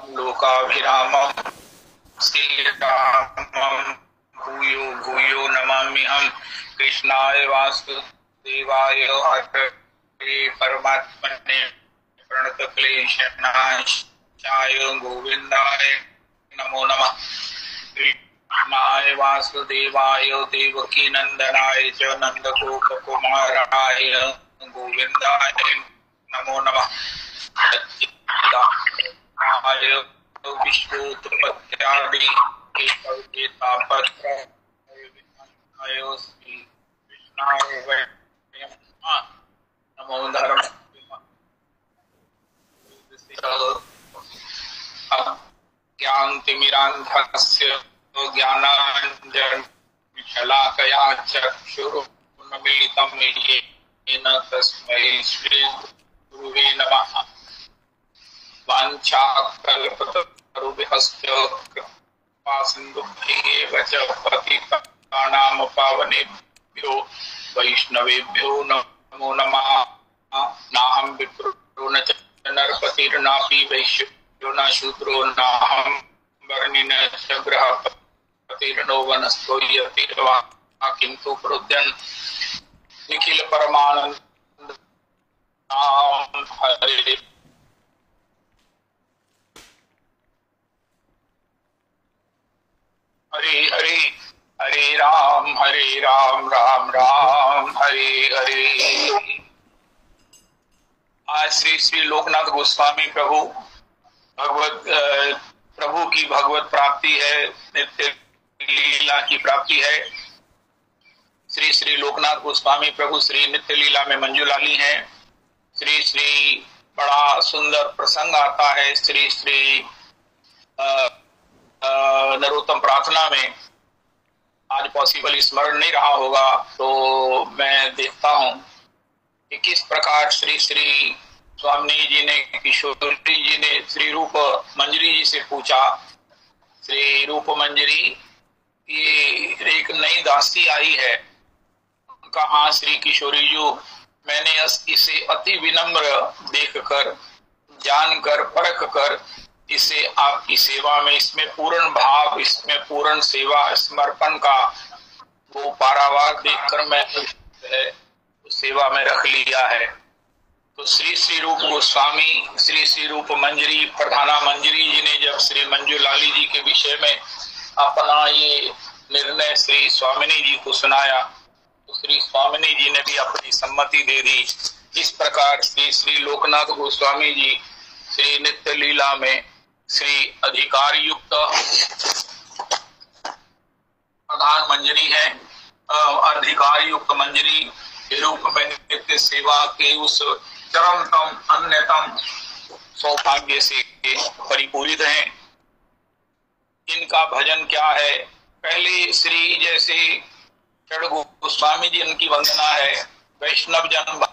लोकाभिरामं श्रीरामं भूयो भूयो नमाम्यहं। कृष्णाय वासुदेवाय हरे परमात्मने प्रणतक्लेशनाशाय गोविन्दाय नमो नमः। कृष्णाय वासुदेवाय देवकीनन्दनाय च नन्दगोपकुमाराय गोविन्दाय नमो नमः। विश्वोत्पत्त्यादि नमो धर्म ज्ञानतिमिरान्धस्य ज्ञानाञ्जनशलाकया चक्षुरुन्मीलितं येन तस्मै श्रीगुरुवे नमः। वाञ्छाकल्पतरुभ्यश्च कृपासिन्धुभ्येव च पतितानां पावनेभ्यो वैष्णवेभ्यो नमो नमः। नाहं विप्रो न च नरपतिर्नापि वैश्यो न शूद्रो नाहं वर्णि न च गृहपतिर्नो वनस्थो यतिर्वा किन्तु प्रोद्यन् निखिल परमानन्द हरे हरे हरे हरे राम राम राम हरे हरे। आज श्री श्री लोकनाथ गोस्वामी प्रभु की भगवत प्राप्ति है, नित्य लीला की प्राप्ति है। श्री श्री लोकनाथ गोस्वामी प्रभु श्री नित्य लीला में मंजुलाली हैं। श्री श्री बड़ा सुंदर प्रसंग आता है श्री श्री नरोत्तम प्रार्थना में। आज पॉसिबल स्मरण नहीं रहा होगा तो मैं देखता हूं कि किस प्रकार श्री श्री स्वामी जी ने, किशोरी जी ने श्री रूप मंजरी जी से पूछा, श्री रूप मंजरी ये एक नई दासी आई है। कहा श्री किशोरी जी, मैंने इसे अति विनम्र देखकर, जानकर, परख कर इसे आपकी सेवा में, इसमें पूर्ण भाव, इसमें पूर्ण सेवा समर्पण का वो पारावार देखकर मैं सेवा में रख लिया है। तो श्री श्री रूप गोस्वामी, श्री श्री रूप मंजरी, प्रधाना मंजरी जी ने जब श्री मंजूलाली जी के विषय में अपना ये निर्णय श्री स्वामिनी जी को सुनाया तो श्री स्वामिनी जी ने भी अपनी सम्मति दे दी। इस प्रकार श्री श्री लोकनाथ गोस्वामी जी श्री नित्य लीला में श्री अधिकार युक्त प्रधान मंजरी है। अधिकार युक्त मंजरी के रूप में नित्य सेवा के उस चरमतम अन्यतम सौभाग्य से परिपूरित हैं। इनका भजन क्या है? पहले श्री जैसे षड गोस्वामी जी, इनकी वंदना है। वैष्णव जन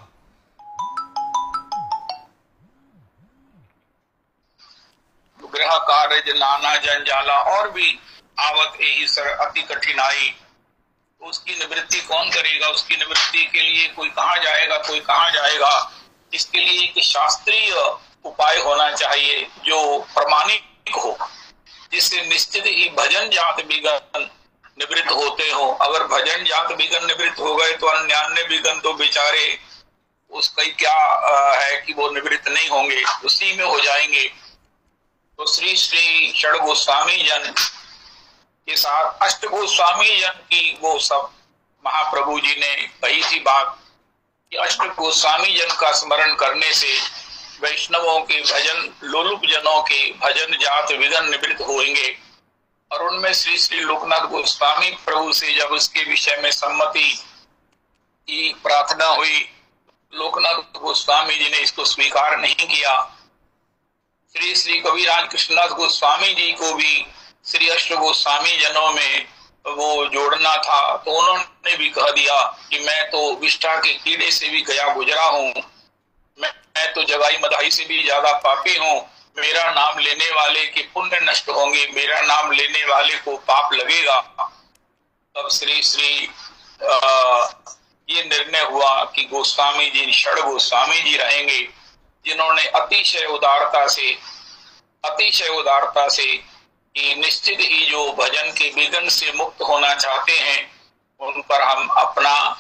ग्रह कार्य नाना जंजाला और भी आवत अति कठिनाई, उसकी निवृत्ति कौन करेगा? उसकी निवृत्ति के लिए कोई कहाँ जाएगा, कोई कहाँ जाएगा? इसके लिए एक शास्त्रीय उपाय होना चाहिए जो प्रमाणिक हो, जिससे निश्चित ही भजन जात विघ्न निवृत्त होते हो। अगर भजन जात विघ्न निवृत्त हो गए तो अन्य विघ्न तो बेचारे उसका क्या है कि वो निवृत्त नहीं होंगे, उसी में हो जाएंगे। तो श्री श्री षड गोस्वामी जन के साथ अष्ट गोस्वामी जन की वो सब महाप्रभु जी ने कही थी बात कि अष्ट गोस्वामी जन का स्मरण करने से वैष्णवों के भजन, लोलुप जनों के भजन जात विघ्न निवृत्त होंगे। और उनमें श्री श्री लोकनाथ गोस्वामी प्रभु से जब उसके विषय में सम्मति की प्रार्थना हुई, लोकनाथ गोस्वामी जी ने इसको स्वीकार नहीं किया। श्री श्री कविराज कृष्णदास गोस्वामी जी को भी श्री अष्ट गोस्वामी जनों में वो जोड़ना था, तो उन्होंने भी कह दिया कि मैं तो विष्ठा के कीड़े से भी गया गुजरा हूँ, मैं तो जगाई मदाही से भी ज्यादा पापी हूँ। मेरा नाम लेने वाले के पुण्य नष्ट होंगे, मेरा नाम लेने वाले को पाप लगेगा। तब श्री श्री ये निर्णय हुआ कि गोस्वामी जी, षड गोस्वामी जी रहेंगे, जिन्होंने अतिशय उदारता से कि निश्चित ही जो भजन के विघ्न से मुक्त होना चाहते हैं उन पर हम अपना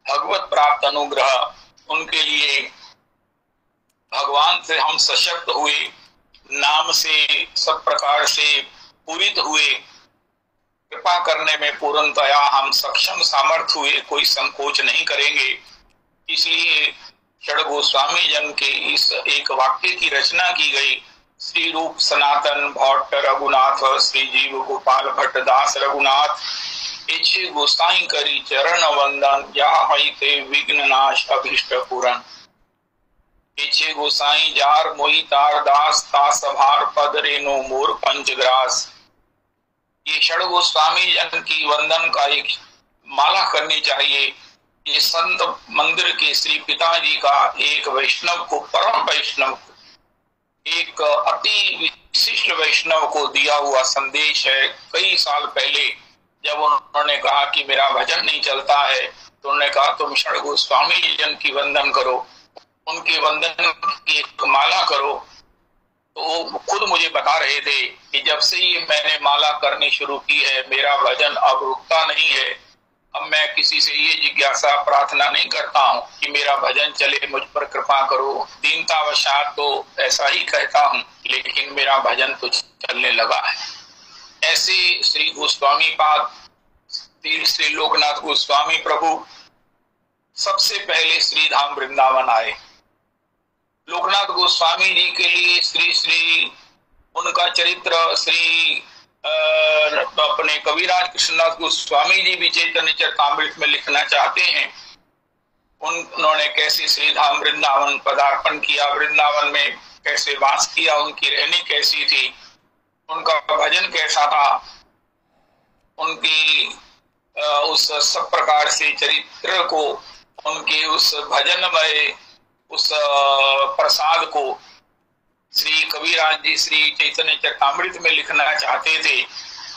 भगवत प्राप्त अनुग्रह, उनके लिए भगवान से हम सशक्त हुए, नाम से सब प्रकार से पूरित हुए, कृपा करने में पूर्णतया हम सक्षम सामर्थ्य हुए, कोई संकोच नहीं करेंगे। इसलिए षड गोस्वामी जन के इस एक वाक्य की रचना की गई। श्री रूप सनातन भट्ट रघुनाथ, श्री जीव गोपाल भट्ट दास रघुनाथ, इच्छे गोसाई करी चरण वंदन, या ते विघ्न नाश अभिष्ट पूरण। इच्छे गोसाई जार मोहि तार दास, तास भार पद रेणु मोर पंचग्रास। ये षड गोस्वामी जन की वंदन का एक माला करनी चाहिए। ये संत मंदिर के श्री पिताजी का एक वैष्णव को, परम वैष्णव, एक अति विशिष्ट वैष्णव को दिया हुआ संदेश है। कई साल पहले जब उन्होंने कहा कि मेरा भजन नहीं चलता है, तो उन्होंने कहा तुम षड गोस्वामी जन की वंदन करो, उनके वंदन की एक माला करो। तो खुद मुझे बता रहे थे कि जब से ये मैंने माला करनी शुरू की है, मेरा भजन अब रुकता नहीं है। अब मैं किसी से ये जिज्ञासा प्रार्थना नहीं करता हूँ कि मेरा भजन चले, मुझ पर कृपा करो। दीनतावशात तो ऐसा ही कहता हूँ, लेकिन मेरा भजन तो चलने लगा है। ऐसे श्री गोस्वामी पाद, श्री लोकनाथ गोस्वामी प्रभु सबसे पहले श्री धाम वृंदावन आए। लोकनाथ गोस्वामी जी के लिए श्री उनका चरित्र श्री अपने कविराज कृष्णदास गोस्वामी जी भी चैतन्य चरितामृत में लिखना चाहते हैं। उन्होंने कैसे श्री धाम वृंदावन पदार्पण किया, वृंदावन में कैसे वास किया, उनकी रहनी कैसी थी, उनका भजन कैसा था, उनकी उस सब प्रकार से चरित्र को, उनके उस भजनमय उस प्रसाद को श्री कविराज जी श्री चैतन्य चरितामृत में लिखना चाहते थे।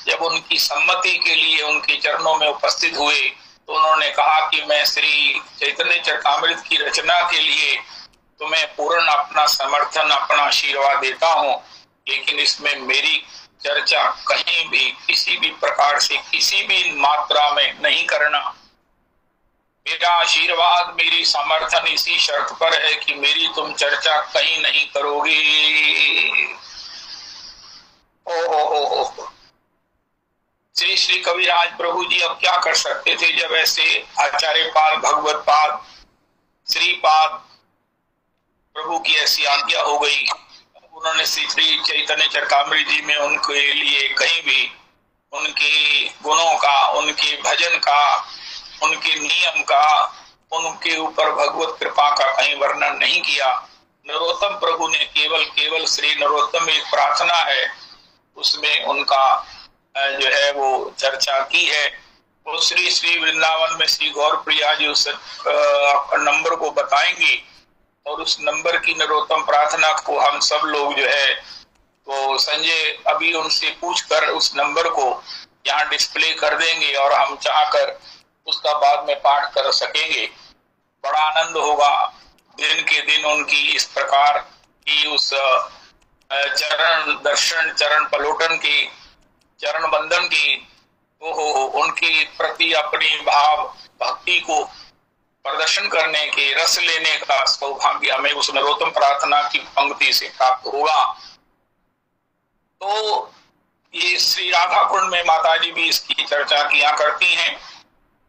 जब उनकी सम्मति के लिए उनके चरणों में उपस्थित हुए तो उन्होंने कहा कि मैं श्री चैतन्य चरितामृत की रचना के लिए तुम्हें पूर्ण अपना समर्थन, अपना आशीर्वाद देता हूँ, लेकिन इसमें मेरी चर्चा कहीं भी किसी भी प्रकार से किसी भी मात्रा में नहीं करना। मेरा आशीर्वाद, मेरी समर्थन इसी शर्त पर है कि मेरी तुम चर्चा कहीं नहीं करोगे। ओ श्री श्री कविराज प्रभु जी अब क्या कर सकते थे जब ऐसे आचार्य पाद, भगवत पाद, श्रीपाद प्रभु की ऐसी आज्ञा हो गई। उन्होंने श्री चैतन्य चरितामृत जी में उनके लिए कहीं भी उनके गुणों का, उनके भजन का, उनके नियम का, उनके ऊपर भगवत कृपा का कहीं वर्णन नहीं किया। नरोत्तम प्रभु ने केवल श्री नरोत्तम एक प्रार्थना है, उसमें उनका जो है वो चर्चा की है। वो श्री वृंदावन में श्री गौर प्रिया जी उस नंबर को बताएंगे और उस नंबर की नरोत्तम प्रार्थना को हम सब लोग जो है वो संजय अभी उनसे पूछकर उस नंबर को यहाँ डिस्प्ले कर देंगे और हम चाहकर उसका बाद में पाठ कर सकेंगे। बड़ा आनंद होगा दिन के दिन उनकी इस प्रकार की उस चरण दर्शन, चरण पलोटन की, चरण बंदन की, उनकी प्रति अपनी भाव भक्ति को प्रदर्शन करने के, रस लेने का सौभाग्य हमें उस नरोत्तम प्रार्थना की पंक्ति से प्राप्त होगा। तो ये श्री राधा कुंड में माताजी भी इसकी चर्चा किया करती हैं।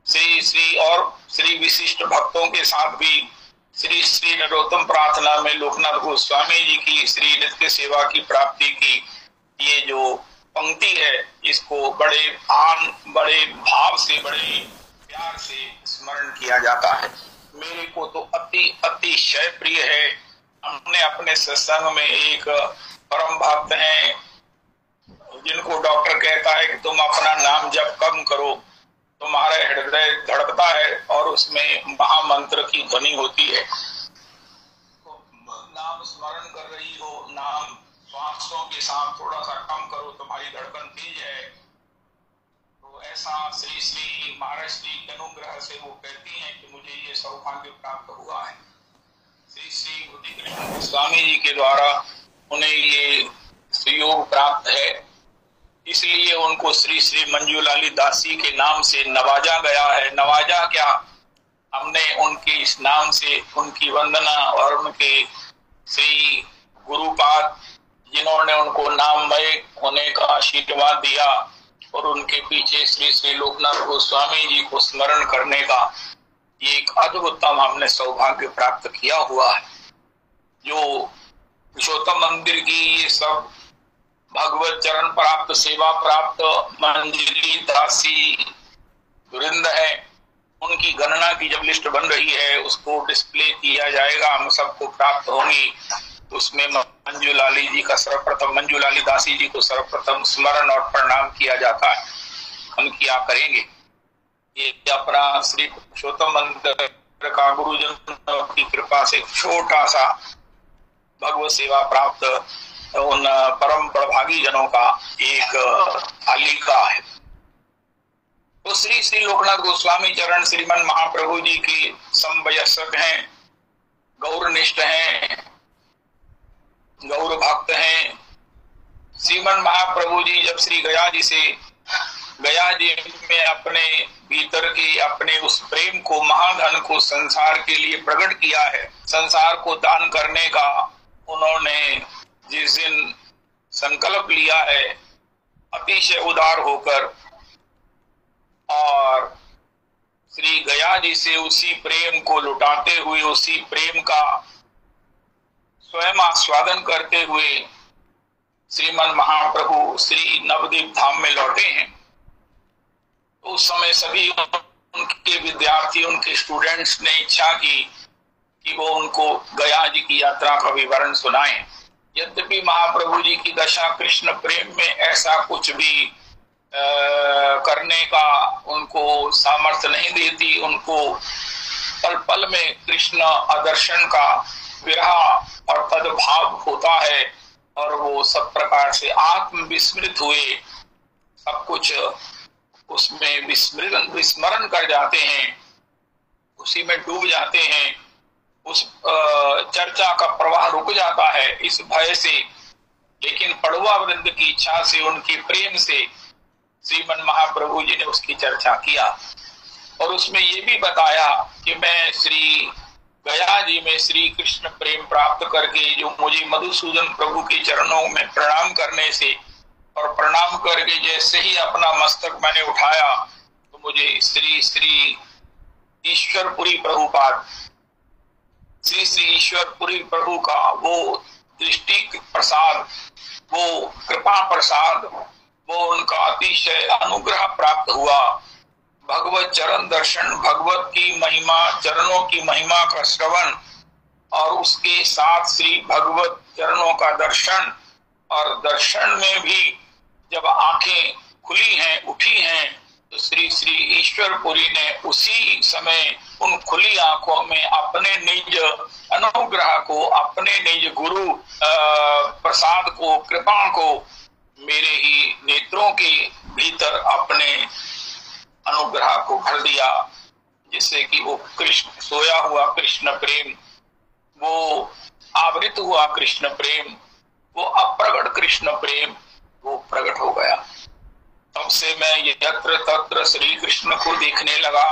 श्री और श्री विशिष्ट भक्तों के साथ भी श्री नरोत्तम प्रार्थना में लोकनाथ गोस्वामी जी की श्री नित्य सेवा की प्राप्ति की ये जो पंक्ति है, इसको बड़े भाव से, बड़े प्यार से स्मरण किया जाता है। मेरे को तो अतिशय प्रिय है। हमने अपने सत्संग में एक परम भक्त हैं जिनको डॉक्टर कहता है कि तुम अपना नाम जप कम करो, तुम्हारा हृदय धड़कता है और उसमें महामंत्र की ध्वनि होती है। तो नाम स्मरण कर रही हो, नाम श्वासों के साथ थोड़ा सा कम करो, तुम्हारी धड़कन तेज है, तो तो ऐसा श्री श्री महाराज जी के अनुग्रह से वो कहती हैं कि मुझे ये सौभाग्य प्राप्त हुआ है। श्री श्री बुद्धि कृष्ण गोस्वामी जी के द्वारा उन्हें ये सुयोग प्राप्त है, इसलिए उनको श्री श्री मंजूलाली दासी के नाम से नवाजा गया है। नवाजा क्या, हमने उनके इस नाम से उनकी वंदना और उनके श्री गुरुपाद जिन्होंने उनको नाममय होने का आशीर्वाद दिया और उनके पीछे श्री श्री लोकनाथ गोस्वामी जी को स्मरण करने का ये एक अद्भुतम हमने सौभाग्य प्राप्त किया हुआ है। जो पुरुषोत्तम मंदिर की ये सब भगवत चरण प्राप्त सेवा प्राप्त मंजरी दासी वृंद है, उनकी गणना की जब लिस्ट बन रही है उसको डिस्प्ले किया जाएगा, हम सबको प्राप्त होंगी। उसमें मंजूलाली जी का सर्वप्रथम, मंजूलाली दासी जी को सर्वप्रथम स्मरण और प्रणाम किया जाता है। हम क्या करेंगे, ये अपना श्री पुरुषोत्तम मंदिर का गुरुजन की कृपा से छोटा सा भगवत सेवा प्राप्त उन परम प्रभागी जनों का एक तालिका है। तो श्री श्री लोकनाथ गोस्वामी चरण श्रीमन महाप्रभु जी के समवयस्क हैं, गौरनिष्ठ हैं, गौर भक्त हैं। श्रीमन महाप्रभु जी जब श्री गया जी में अपने भीतर के अपने उस प्रेम को, महाधन को संसार के लिए प्रकट किया है, संसार को दान करने का उन्होंने जिस दिन संकल्प लिया है अतिशय उदार होकर, और श्री गया जी से उसी प्रेम को लुटाते हुए, उसी प्रेम का स्वयं आस्वादन करते हुए श्रीमन महाप्रभु श्री नवदीप धाम में लौटे हैं। तो उस समय सभी उनके विद्यार्थी, उनके स्टूडेंट्स ने इच्छा की कि वो उनको गया जी की यात्रा का विवरण सुनाएं। यद्यपि महाप्रभु जी की दशा कृष्ण प्रेम में ऐसा कुछ भी करने का उनको सामर्थ्य नहीं देती, उनको पल पल में कृष्ण आदर्शन का विरह और तद्भाव होता है और वो सब प्रकार से आत्म विस्मृत हुए सब कुछ उसमें विस्मरण कर जाते हैं, उसी में डूब जाते हैं, उस चर्चा का प्रवाह रुक जाता है इस भय से। लेकिन पड़ुआ वृंद की इच्छा से, उनकी प्रेम से श्रीमन महाप्रभु जी ने उसकी चर्चा किया और उसमें ये भी बताया कि मैं श्री गया जी में श्री कृष्ण प्रेम प्राप्त करके जो मुझे मधुसूदन प्रभु के चरणों में प्रणाम करने से और प्रणाम करके जैसे ही अपना मस्तक मैंने उठाया तो मुझे श्री श्री ईश्वरपुरी प्रभुपाद, श्री श्री ईश्वरपुरी प्रभु का वो दृष्टि प्रसाद, वो कृपा प्रसाद, वो उनका अतिशय अनुग्रह प्राप्त हुआ। भगवत चरण दर्शन, भगवत की महिमा, चरणों की महिमा का श्रवण और उसके साथ श्री भगवत चरणों का दर्शन, और दर्शन में भी जब आंखें खुली हैं, उठी हैं, तो श्री श्री ईश्वरपुरी ने उसी समय उन खुली आंखों में अपने निज अनुग्रह को, अपने निज गुरु प्रसाद को, कृपा को मेरे ही नेत्रों के भीतर अपने अनुग्रह को भर दिया, जिससे कि वो कृष्ण सोया हुआ कृष्ण प्रेम, वो आवृत हुआ कृष्ण प्रेम, वो अप्रगट कृष्ण प्रेम वो प्रकट हो गया। तब से मैं यत्र तत्र श्री कृष्ण को देखने लगा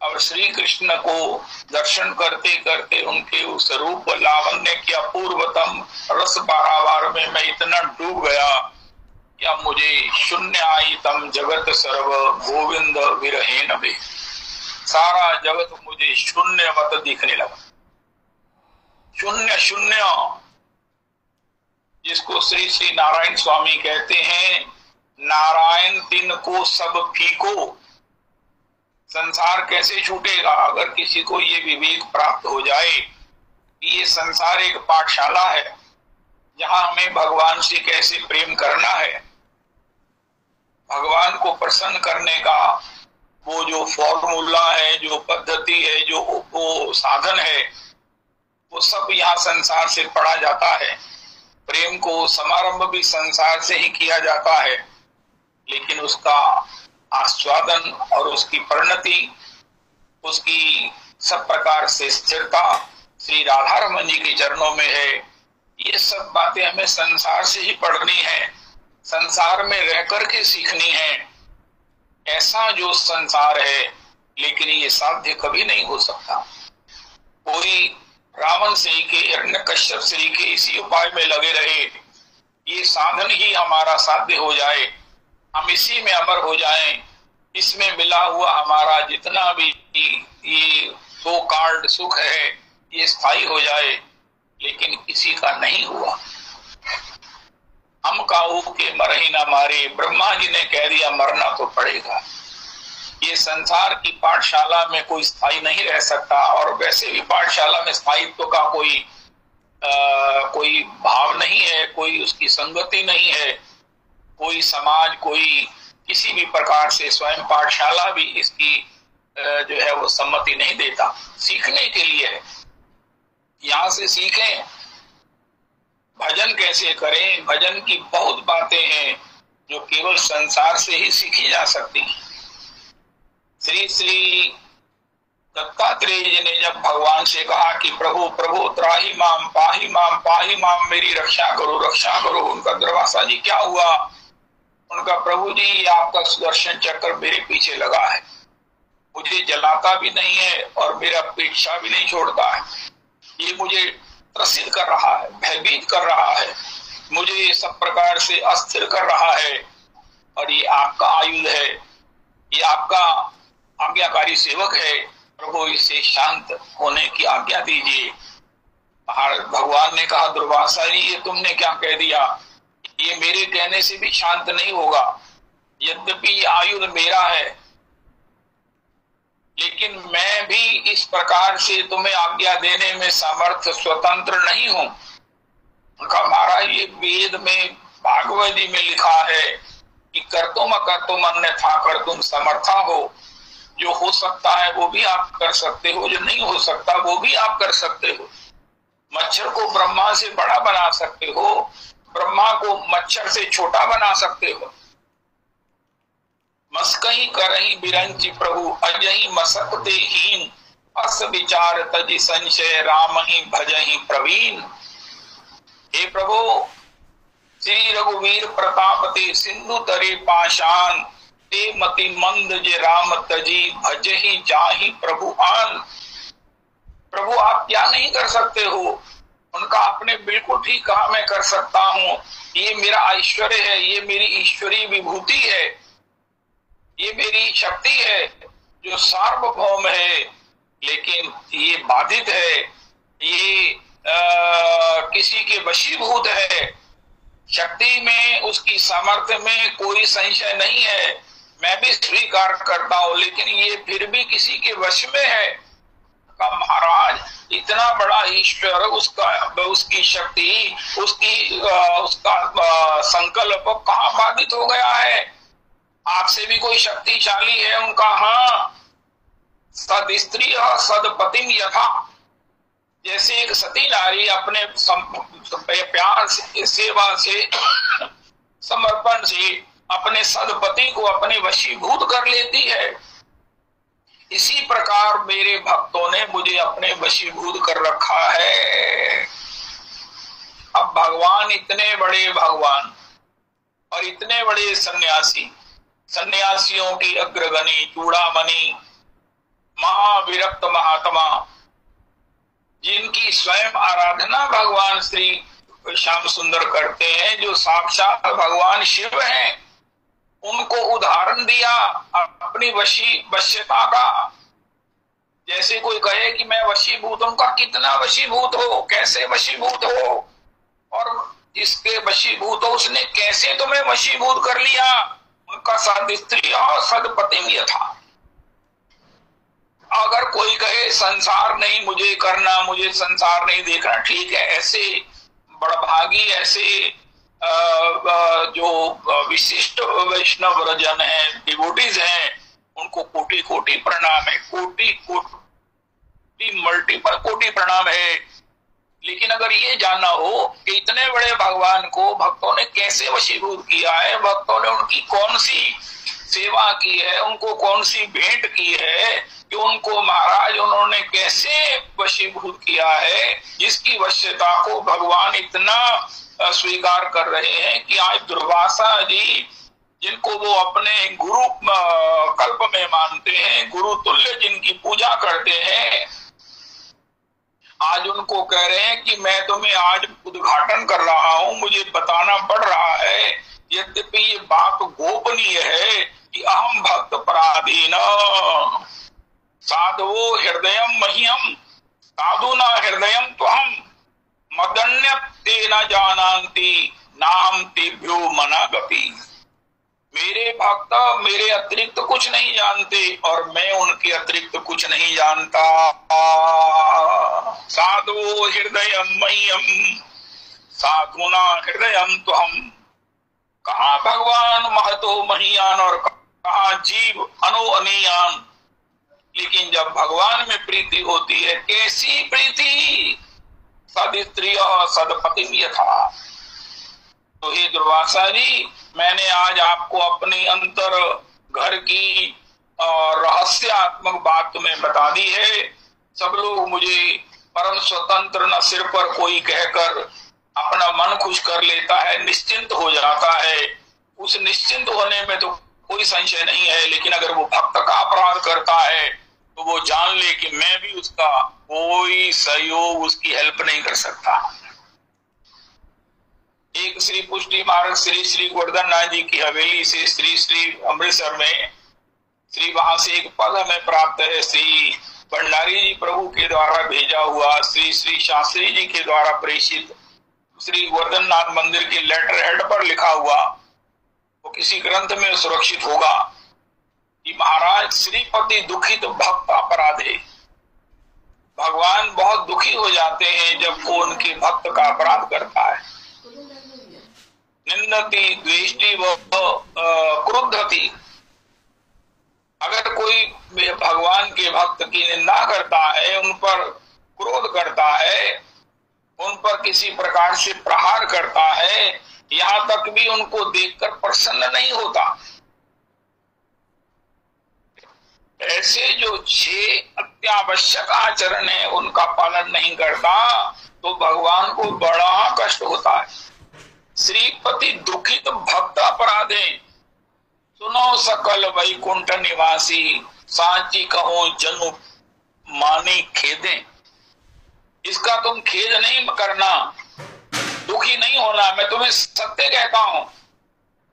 और श्री कृष्ण को दर्शन करते करते उनके उस रूप लावण्य के अपूर्वतम रस पारावार में मैं इतना डूब गया क्या मुझे शून्य आई तम जगत सर्व गोविंद विरहेन बे, सारा जगत मुझे शून्यवत दिखने लगा। शून्य शून्य जिसको श्री श्री नारायण स्वामी कहते हैं, नारायण तिन को सब फीको। संसार कैसे छूटेगा अगर किसी को ये विवेक प्राप्त हो जाए कि ये संसार एक पाठशाला है जहां हमें भगवान से कैसे प्रेम करना है, भगवान को प्रसन्न करने का वो जो फॉर्मूला है, जो पद्धति है, जो वो साधन है, वो सब यहाँ संसार से पढ़ा जाता है। प्रेम को समारंभ भी संसार से ही किया जाता है, लेकिन उसका आस्वादन और उसकी परिणति, उसकी सब प्रकार से स्थिरता श्री राधा रमन जी के चरणों में है। ये सब बातें हमें संसार से ही पढ़नी है, संसार में रह करके सीखनी है। ऐसा जो संसार है, लेकिन ये साध्य कभी नहीं हो सकता। कोई रावण श्री के, हिरण्यकश्यप श्री के इसी उपाय में लगे रहे, ये साधन ही हमारा साध्य हो जाए, हम इसी में अमर हो जाएं, इसमें मिला हुआ हमारा जितना भी ये दो कार्ड सुख है ये स्थायी हो जाए, लेकिन किसी का नहीं हुआ। हम काऊ के मर ही ना मारे, ब्रह्मा जी ने कह दिया मरना तो पड़ेगा। ये संसार की पाठशाला में कोई स्थायी नहीं रह सकता, और वैसे भी पाठशाला में स्थायित्व का कोई भाव नहीं है, कोई उसकी संगति नहीं है, कोई समाज, कोई किसी भी प्रकार से, स्वयं पाठशाला भी इसकी जो है वो सम्मति नहीं देता। सीखने के लिए है, यहां से सीखें, भजन कैसे करें। भजन की बहुत बातें हैं जो केवल संसार से ही सीखी जा सकती हैं। श्री दत्तात्रेय जी ने जब भगवान से कहा कि प्रभु प्रभु त्राहि माम पाहि माम, मेरी रक्षा करो रक्षा करो, उनका दुर्वासा जी क्या हुआ? उनका प्रभु जी ये आपका सुदर्शन चक्र मेरे पीछे लगा है, मुझे जलाता भी नहीं है और मेरा पीछा भी नहीं छोड़ता है, ये मुझे त्रसित कर रहा है, भयभीत कर रहा है, मुझे सब प्रकार से अस्थिर कर रहा है, और ये आपका आयुध है, ये आपका आज्ञाकारी सेवक है, प्रभु इसे शांत होने की आज्ञा दीजिए। भगवान ने कहा दुर्वासा जी ये तुमने क्या कह दिया, ये मेरे कहने से भी शांत नहीं होगा, यद्यपि ये आयुध मेरा है, लेकिन मैं भी इस प्रकार से तुम्हें आज्ञा देने में समर्थ स्वतंत्र नहीं हूं। उनका महाराज ये वेद में भागवत जी में लिखा है कि कर्तुम अकर्तुम अन्यथा कर्तुम समर्था हो, जो हो सकता है वो भी आप कर सकते हो, जो नहीं हो सकता वो भी आप कर सकते हो। मच्छर को ब्रह्मा से बड़ा बना सकते हो, ब्रह्मा को मच्छर से छोटा बना सकते हो। मस्कही करही बिरंची प्रभु अजही मसकते हीन, अस विचार तजि संशय राम ही भजही प्रवीण। हे प्रभु श्री रघुवीर प्रतापते सिंधु तरे पाषाण, ते मति मंद जे राम तजी भजही जाहि प्रभु आन। प्रभु आप क्या नहीं कर सकते हो? उनका आपने बिल्कुल ठीक कहा मैं कर सकता हूँ, ये मेरा ऐश्वर्य है, ये मेरी ईश्वरीय विभूति है, ये मेरी शक्ति है जो सार्वभौम है, लेकिन ये बाधित है, ये किसी के वशीभूत है। शक्ति में, उसकी सामर्थ्य में कोई संशय नहीं है, मैं भी स्वीकार करता हूं, लेकिन ये फिर भी किसी के वश में है। का महाराज इतना बड़ा ईश्वर, उसकी शक्ति, उसका संकल्प कहाँ बाधित हो गया है? आपसे भी कोई शक्तिशाली है उनका? हाँ, सद स्त्री सद पतिम यथा, जैसे एक सती नारी अपने प्यार से, सेवा से, समर्पण से अपने सदपति को अपने वशीभूत कर लेती है, इसी प्रकार मेरे भक्तों ने मुझे अपने वशीभूत कर रखा है। अब भगवान इतने बड़े भगवान और इतने बड़े सन्यासी, सन्यासियों की अग्रगणी चूड़ामणि, महाविरक्त महात्मा, जिनकी स्वयं आराधना भगवान श्री श्याम सुंदर करते हैं, जो साक्षात भगवान शिव हैं, उनको उदाहरण दिया अपनी वश्यता का। जैसे कोई कहे कि मैं वशीभूत हूं, का कितना वशीभूत हो, कैसे वशीभूत हो, और जिसके वशीभूत हो उसने कैसे तुम्हें वशीभूत कर लिया? उनका सद स्त्री सदपतिम यथा। अगर कोई कहे संसार नहीं मुझे करना, मुझे संसार नहीं देखना, ठीक है, ऐसे बड़भागी, ऐसे जो विशिष्ट वैष्णव रजन है, डिवोटीज हैं, उनको कोटि कोटि प्रणाम है, कोटि कोटि मल्टीपल कोटि प्रणाम है। लेकिन अगर ये जानना हो कि इतने बड़े भगवान को भक्तों ने कैसे वशीभूत किया है, भक्तों ने उनकी कौन सी सेवा की है, उनको कौन सी भेंट की है कि उनको महाराज उन्होंने कैसे वशीभूत किया है, जिसकी वश्यता को भगवान इतना स्वीकार कर रहे हैं कि आज दुर्वासा जी जिनको वो अपने गुरु कल्प में मानते हैं, गुरु तुल्य जिनकी पूजा करते हैं, आज उनको कह रहे हैं कि मैं तुम्हें आज उद्घाटन कर रहा हूं, मुझे बताना पड़ रहा है, यद्यपि ये बात गोपनीय है कि अहम भक्त पराधीन साधवो हृदयम मह्यम साधुना हृदयम त्वहम मदन्य ते न जानन्ति नाम तेभ्यो मनागपि। मेरे भक्त मेरे अतिरिक्त कुछ नहीं जानते और मैं उनके अतिरिक्त कुछ नहीं जानता। साधु हृदयम मह्यम साधुना हृदयम त्वहम। कहाँ भगवान महतो महीयान और कहाँ जीव अनो अनीयान। लेकिन जब भगवान में प्रीति होती है, कैसी प्रीति, सद स्त्रिय सदपति यथा। तो हे दुर्वासा जी, मैंने आज आपको अपनी अंतर घर की रहस्यात्मक बात तुम्हें बता दी है। सब लोग मुझे परम स्वतंत्र न सिर पर कोई कहकर अपना मन खुश कर लेता है, निश्चिंत हो जाता है। उस निश्चिंत होने में तो कोई संशय नहीं है, लेकिन अगर वो भक्त का अपराध करता है तो वो जान ले कि मैं भी उसका कोई सहयोग, उसकी हेल्प नहीं कर सकता। एक श्री पुष्टि मार्ग श्री श्री गोवर्धन नाथ जी की हवेली से श्री अमृतसर में वहां से एक पद हमें प्राप्त है। श्री भंडारी जी प्रभु के द्वारा भेजा हुआ, श्री शास्त्री जी के द्वारा प्रेषित श्री गोवर्धन नाथ मंदिर के लेटर हेड पर लिखा हुआ, वो किसी ग्रंथ में सुरक्षित होगा कि महाराज श्रीपति दुखित भक्त अपराधे। भगवान बहुत दुखी हो जाते हैं जब वो उनके भक्त का अपराध करता है। निंदती द्वेष्टि व क्रुद्धति। अगर कोई भगवान के भक्त की निंदा करता है, उन पर क्रोध करता है, उन पर किसी प्रकार से प्रहार करता है, यहां तक भी उनको देखकर प्रसन्न नहीं होता, ऐसे जो 6 अत्यावश्यक आचरण है उनका पालन नहीं करता, तो भगवान को बड़ा कष्ट होता है। श्रीपति दुखित भक्त अपराधे सुनो सकल वैकुंठ निवासी सांची कहो जनु मानी खेदे। इसका तुम खेद नहीं करना, दुखी नहीं होना। मैं तुम्हें सत्य कहता हूं,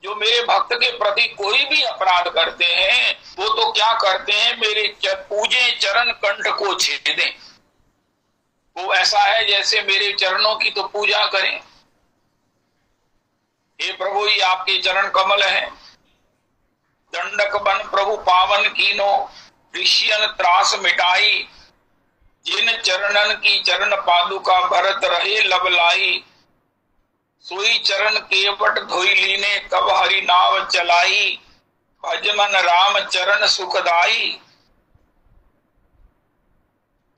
जो मेरे भक्त के प्रति कोई भी अपराध करते हैं वो तो क्या करते हैं, मेरे पूजे चरण कंठ को छेदें। वो ऐसा है जैसे मेरे चरणों की तो पूजा करें। हे प्रभु, ये आपके चरण कमल हैं। दंडक बन प्रभु पावन कीनो ऋषियन त्रास मिटाई। जिन चरणन की चरण पादुका भरत रहे लबलाई। सोई चरण केवट धोई लीने तब हरि नाव चलाई। भजमन राम चरण सुखदाई।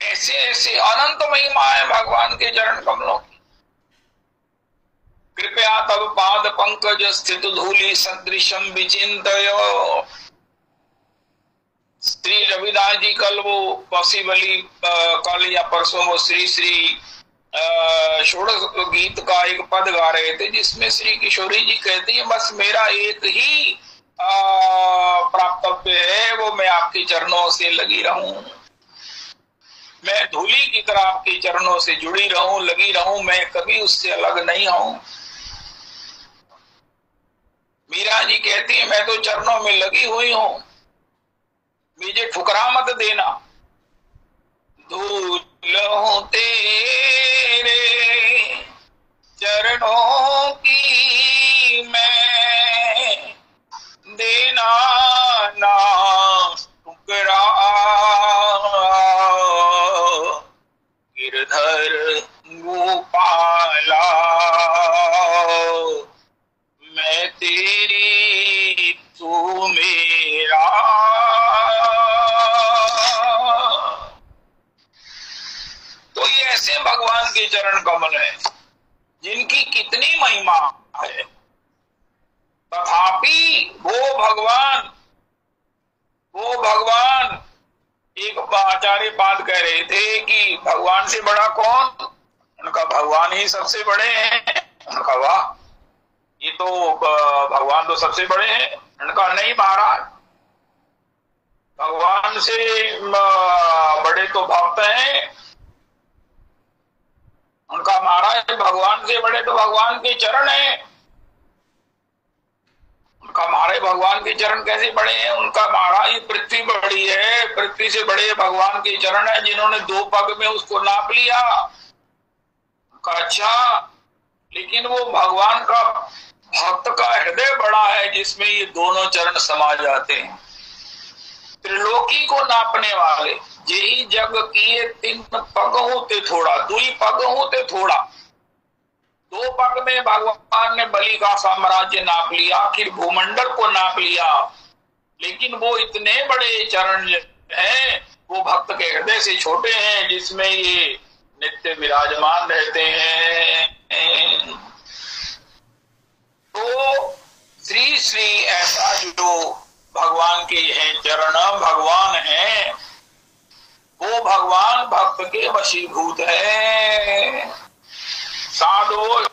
ऐसे ऐसे अनंत महिमा है भगवान के चरण कमलों की। कृपया तब पाद पंकज स्थित धूलि सदृशम विचिंतयो। श्री रविदास जी कल वो पॉसिबली कल या परसों वो श्री षोडश गीत का एक पद गा रहे थे, जिसमें श्री किशोरी जी कहती है, बस मेरा एक ही प्राप्तव्य है, वो मैं आपके चरणों से लगी रहूं। मैं धूली की तरह आपके चरणों से जुड़ी रहूं, लगी रहूं, मैं कभी उससे अलग नहीं हूं। मीरा जी कहती है, मैं तो चरणों में लगी हुई हूं, मुझे ठुकरा मत देना। धूल हूं तेरे चरणों की मैं, देना ना ठुकरा। गिरधर गोपाला मैं तेरी तू मेरा। तो ये ऐसे भगवान के चरण कमल है जिनकी कितनी महिमा है, तथापि वो भगवान वो भगवान, एक आचार्य बात कह रहे थे कि भगवान से बड़ा कौन? उनका भगवान ही सबसे बड़े हैं। उनका वाह, ये तो भगवान तो सबसे बड़े हैं। उनका नहीं महाराज, भगवान से बड़े तो भक्त हैं। उनका महाराज भगवान से बड़े तो भगवान के चरण हैं। उनका महाराज भगवान के चरण कैसे बड़े हैं? उनका महाराज पृथ्वी बड़ी है, पृथ्वी से बड़े भगवान के चरण है, जिन्होंने 2 पग में उसको नाप लिया। अच्छा, लेकिन वो भगवान का भक्त का हृदय बड़ा है, जिसमें ये दोनों चरण समा जाते हैं। त्रिलोकी को नापने वाले, यही जग किए 3 पग होते थोड़ा, 2 पग होते थोड़ा। 2 पग में भगवान ने बलि का साम्राज्य नाप लिया, आखिर भूमंडल को नाप लिया। लेकिन वो इतने बड़े चरण हैं, वो भक्त के हृदय से छोटे हैं, जिसमें ये नित्य विराजमान रहते हैं। तो श्री श्री ऐसा जो भगवान के हैं चरण, भगवान हैं, वो भगवान भक्त के वशीभूत है। साधो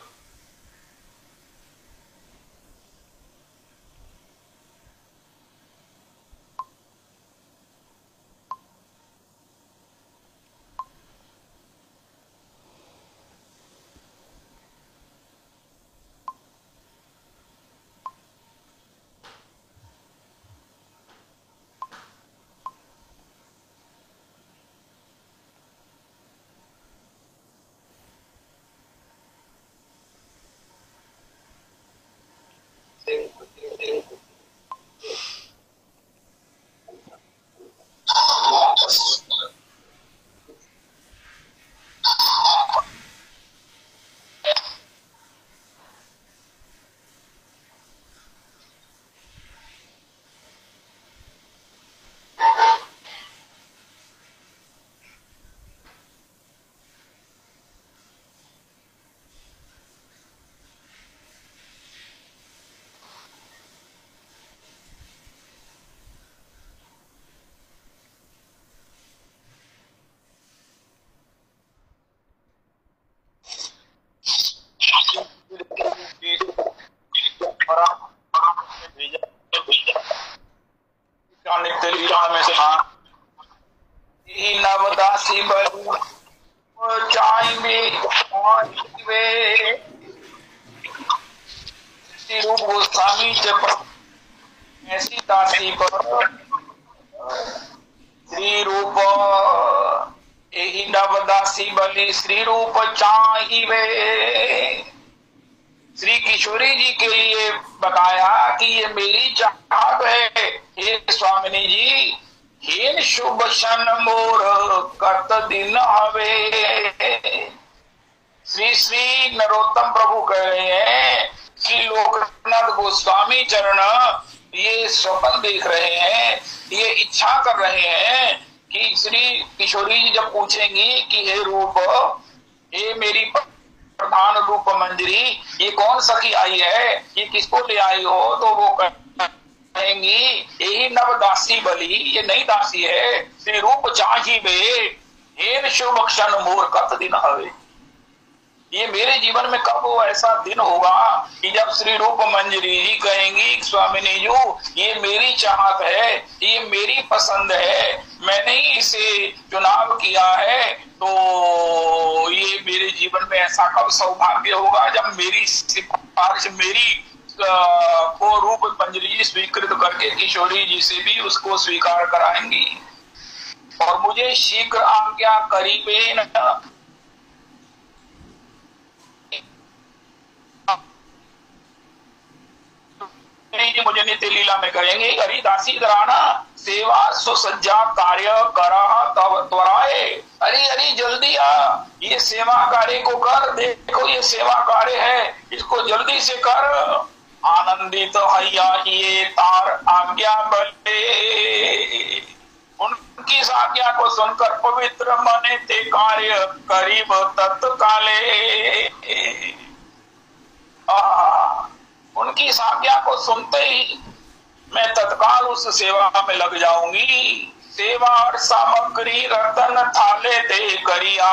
में से नवदासी बलि रूप गोस्वामी ऐसी दासी पर श्री रूप, यही नवदासी बलि श्री रूप चाहिए। श्री किशोरी जी के लिए बताया कि ये मेरी चाहत है, हे स्वामिनी जी, हीन शुभ शन मोर कत दिन हवे। श्री श्री नरोत्तम प्रभु कह रहे हैं, श्री लोकनाथ गोस्वामी चरण ये स्वप्न देख रहे हैं, ये इच्छा कर रहे हैं कि श्री किशोरी जी जब पूछेंगी कि हे रूप, हे मेरी प्रधान रूप मंजरी, ये कौन सखी आई है, ये किसको ले आई हो, तो वो कहेंगी यही नवदासी बलि, ये नई दासी है। श्री रूप चाहिए हेन शुभ क्षण मोर कत दिन हवे। ये मेरे जीवन में कब वो ऐसा दिन होगा कि जब श्री रूप मंजरी जी कहेंगी स्वामिनी जो ये मेरी चाहत है, ये मेरी पसंद है, मैंने ही इसे चुनाव किया है, तो ये मेरे जीवन में ऐसा कब सौभाग्य होगा जब मेरी सिफारिश मेरी को रूप मंजरी जी स्वीकृत करके किशोरी जी से भी उसको स्वीकार कराएंगी और मुझे शीघ्र आज्ञा करीबे न। मुझे नित्य लीला में करेंगे, हरि दासी कराना सेवा सुसज्जा कार्य करा तब त्वराए। अरे अरे जल्दी आ, ये सेवा कार्य को कर, देखो ये सेवा कार्य है, इसको जल्दी से कर। आनंदित हैया ये तार आज्ञा बले, उनकी इस आज्ञा को सुनकर पवित्र मने ते कार्य करीब तत्काले। उनकी इस आज्ञा को सुनते ही मैं तत्काल उस सेवा में लग जाऊंगी। सेवा और सामग्री रतन थाले दे करिया,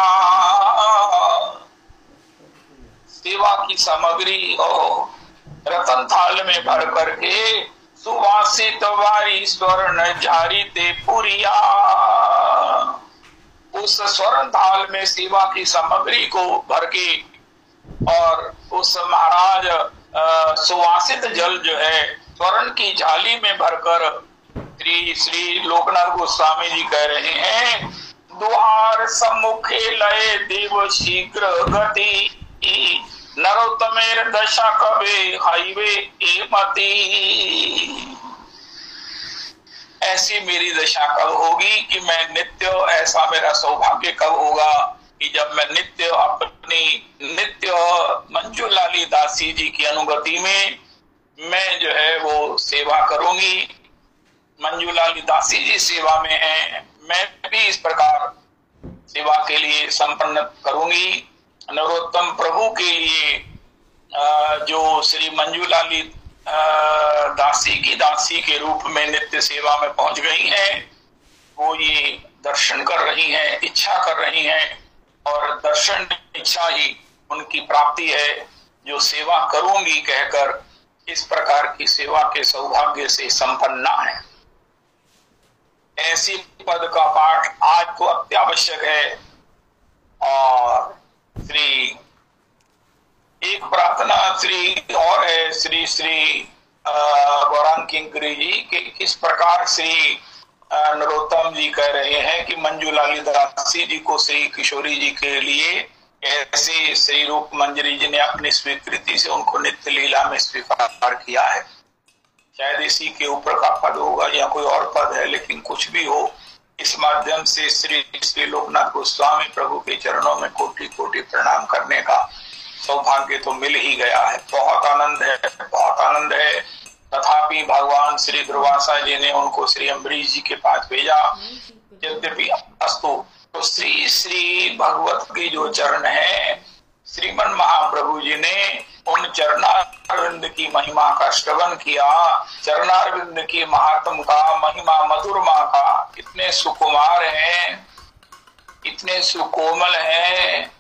सेवा की सामग्री और रतन थाल में भर करके सुवासित वारी स्वर्ण झारी ते पुरिया, उस स्वर्ण थाल में सेवा की सामग्री को भर के और उस महाराज सुवासित जल जो है स्वर्ण की झाली में भरकर श्री श्री लोकनाथ गोस्वामी जी कह रहे हैं, द्वार सम्मुखे लय देव शीघ्र गति, नरोत्तमेर दशा कबे हाईवे ए मती। ऐसी मेरी दशा कब होगी कि मैं नित्य, ऐसा मेरा सौभाग्य कब होगा कि जब मैं नित्य अपनी नित्य मंजूलाली दासी जी की अनुगति में मैं जो है वो सेवा करूंगी। मंजूलाली दासी जी सेवा में है, मैं भी इस प्रकार सेवा के लिए संपन्न करूंगी। नरोत्तम प्रभु के लिए जो श्री मंजूलाली दासी की दासी के रूप में नित्य सेवा में पहुंच गई हैं, वो ये दर्शन कर रही हैं, इच्छा कर रही हैं, और दर्शन इच्छा ही उनकी प्राप्ति है, जो सेवा करूंगी कहकर इस प्रकार की सेवा के सौभाग्य से संपन्ना है। ऐसी पद का पाठ आज को अत्यावश्यक है। और श्री एक प्रार्थना श्री और है श्री श्री गौरांग किंकरी जी के किस प्रकार श्री नरोत्तम जी कह रहे हैं कि मंजूलाली दासी जी को श्री किशोरी जी के लिए ऐसे श्री रूप मंजरी जी ने अपनी स्वीकृति से उनको नित्य लीला में स्वीकार किया है। शायद इसी के ऊपर का पद होगा या कोई और पद है, लेकिन कुछ भी हो, इस माध्यम से श्री श्री लोकनाथ गोस्वामी प्रभु के चरणों में कोटि कोटि प्रणाम करने का सौभाग्य तो मिल ही गया है। बहुत आनंद है, बहुत आनंद है। तथापि भगवान श्री दुर्वासा जी ने उनको श्री अम्बरीश जी के पास भेजा। यद्यपि अस्तु, तो श्री श्री भगवत के जो चरण है, श्रीमन महाप्रभु जी ने उन चरणारविंद की महिमा का श्रवण किया। चरणारविंद की महात्म का, महिमा मधुरमा का, इतने सुकुमार हैं, इतने सुकोमल हैं।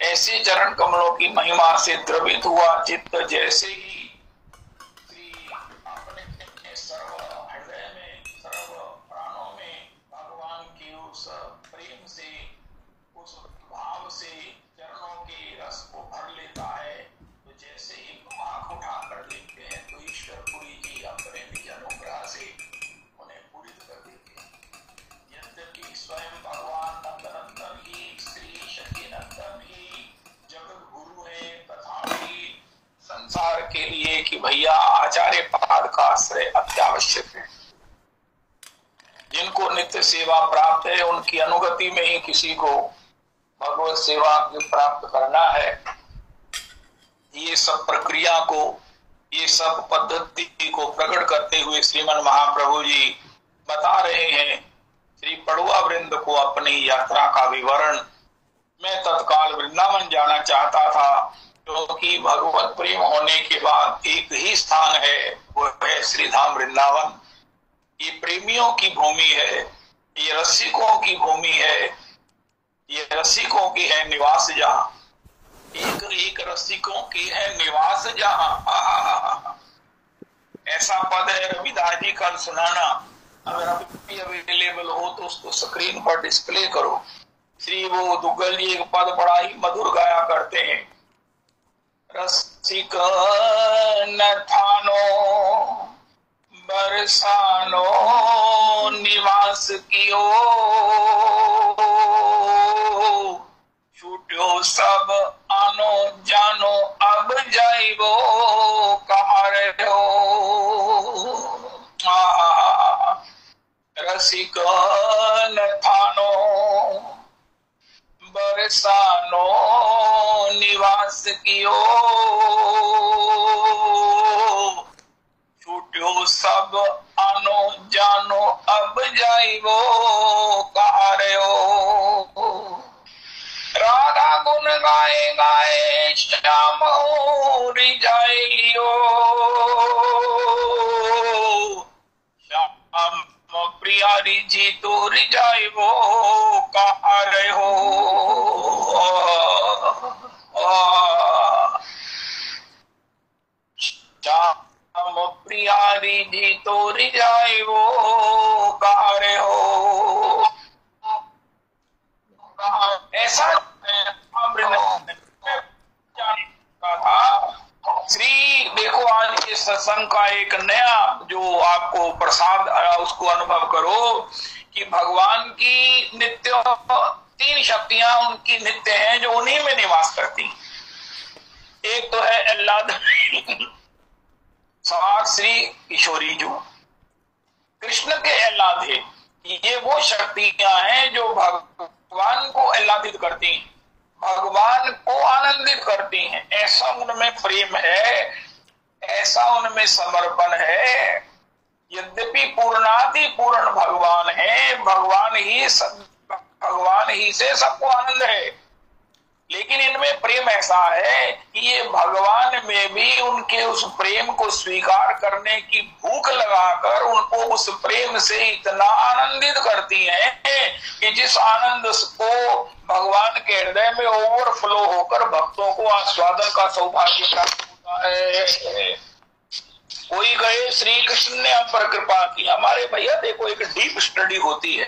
ऐसे चरण कमलों की महिमा से द्रवित हुआ चित्त जैसे ही अपने सर्व हृदय में, सर्व प्राणों में भगवान की उस प्रेम से, उस भाव से चरणों के रस को भर लेता है, तो जैसे ही आंख उठा कर देखते हैं तो ईश्वरपुरी जी अपने निज अनुग्रह से उन्हें पूरित कर देते हैं। यद्यपि स्वयं भगवान नंदनंदन ही, श्री शक्ति नंदन ही जगत गुरु है, तथापि संसार के लिए कि भैया आचार्य पाद का आश्रय अत्यावश्यक है। जिनको नित्य सेवा प्राप्त है उनकी अनुगति में ही किसी को भगवत सेवा प्राप्त करना है। ये सब प्रक्रिया को, ये सब पद्धति को प्रकट करते हुए श्रीमन महाप्रभु जी बता रहे हैं श्री पड़ुआ वृंद को अपनी यात्रा का विवरण। मैं तत्काल वृंदावन जाना चाहता था, क्योंकि भगवत प्रेम होने के बाद एक ही स्थान है, वो है श्रीधाम वृंदावन। ये प्रेमियों की भूमि है, ये रसिकों की भूमि है, ये रसिकों की है निवास जहाँ, एक एक रसिकों की है निवास जहाँ। ऐसा पद है, रविदास जी कल सुनाना, अगर अभी अवेलेबल हो तो उसको स्क्रीन पर डिस्प्ले करो। श्री वो दुग्गल जी एक पद बड़ा ही मधुर गाया करते हैं। रसिक न थानो बरसानो निवास कियो, छूट्यो सब आनो जानो अब जाइबो कहाँ रहो। रसिक न थानो बरसानो निवास कियो, छूट्यो सब आनो जानो अब जाइबो कहाँ रहो। राधा गुण गाए गाए श्याम हो रिझाए लियो, श्याम प्रिया रिझी तो रिझाए वो कहा रहे हो। श्याम प्रिया रिझी तो रिझाए वो कहा रहे हो। ऐसा था श्री। देखो आज के सत्संग का एक नया जो आपको प्रसाद उसको अनुभव करो कि भगवान की नित्य 3 शक्तियां उनकी नित्य हैं जो उन्हीं में निवास करती। एक तो है अल्लाह साथ श्री किशोरी जो कृष्ण के अल्लाह, ये वो शक्तियां हैं जो भगवान को आह्लादित करती हैं, भगवान को आनंदित करती हैं। ऐसा उनमें प्रेम है, ऐसा उनमें समर्पण है। यद्यपि पूर्णाति पूर्ण भगवान है, भगवान ही से सबको आनंद है, लेकिन इनमें प्रेम ऐसा है कि ये भगवान में भी उनके उस प्रेम को स्वीकार करने की भूख लगाकर उनको उस प्रेम से इतना आनंदित करती हैं कि जिस आनंद को भगवान के हृदय में ओवरफ्लो होकर भक्तों को आस्वादन का सौभाग्य प्राप्त होता है। कोई गए श्री कृष्ण ने हम पर कृपा की। हमारे भैया देखो एक डीप स्टडी होती है,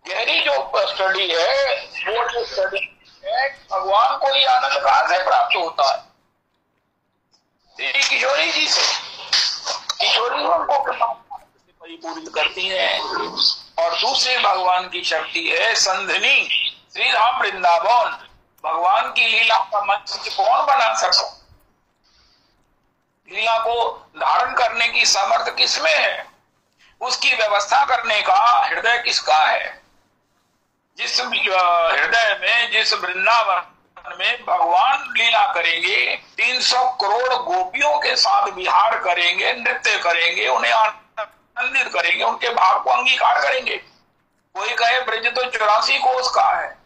गहरी जो स्टडी है, वो जो स्टडी भगवान को ही आनंद कहां से प्राप्त होता है? श्री किशोरी जी से। किशोरी उनको परिपूरित करती है। और दूसरी भगवान की शक्ति है संधिनी, श्री राम वृंदावन। भगवान की लीला का मंच कौन बना सको? लीला को धारण करने की सामर्थ्य किसमें है? उसकी व्यवस्था करने का हृदय किसका है? जिस हृदय में, जिस वृंदावन में भगवान लीला करेंगे, 300 करोड़ गोपियों के साथ विहार करेंगे, नृत्य करेंगे, उन्हें आनंदित करेंगे, उनके भाव को अंगीकार करेंगे। कोई कहे ब्रज तो 84 कोस का है।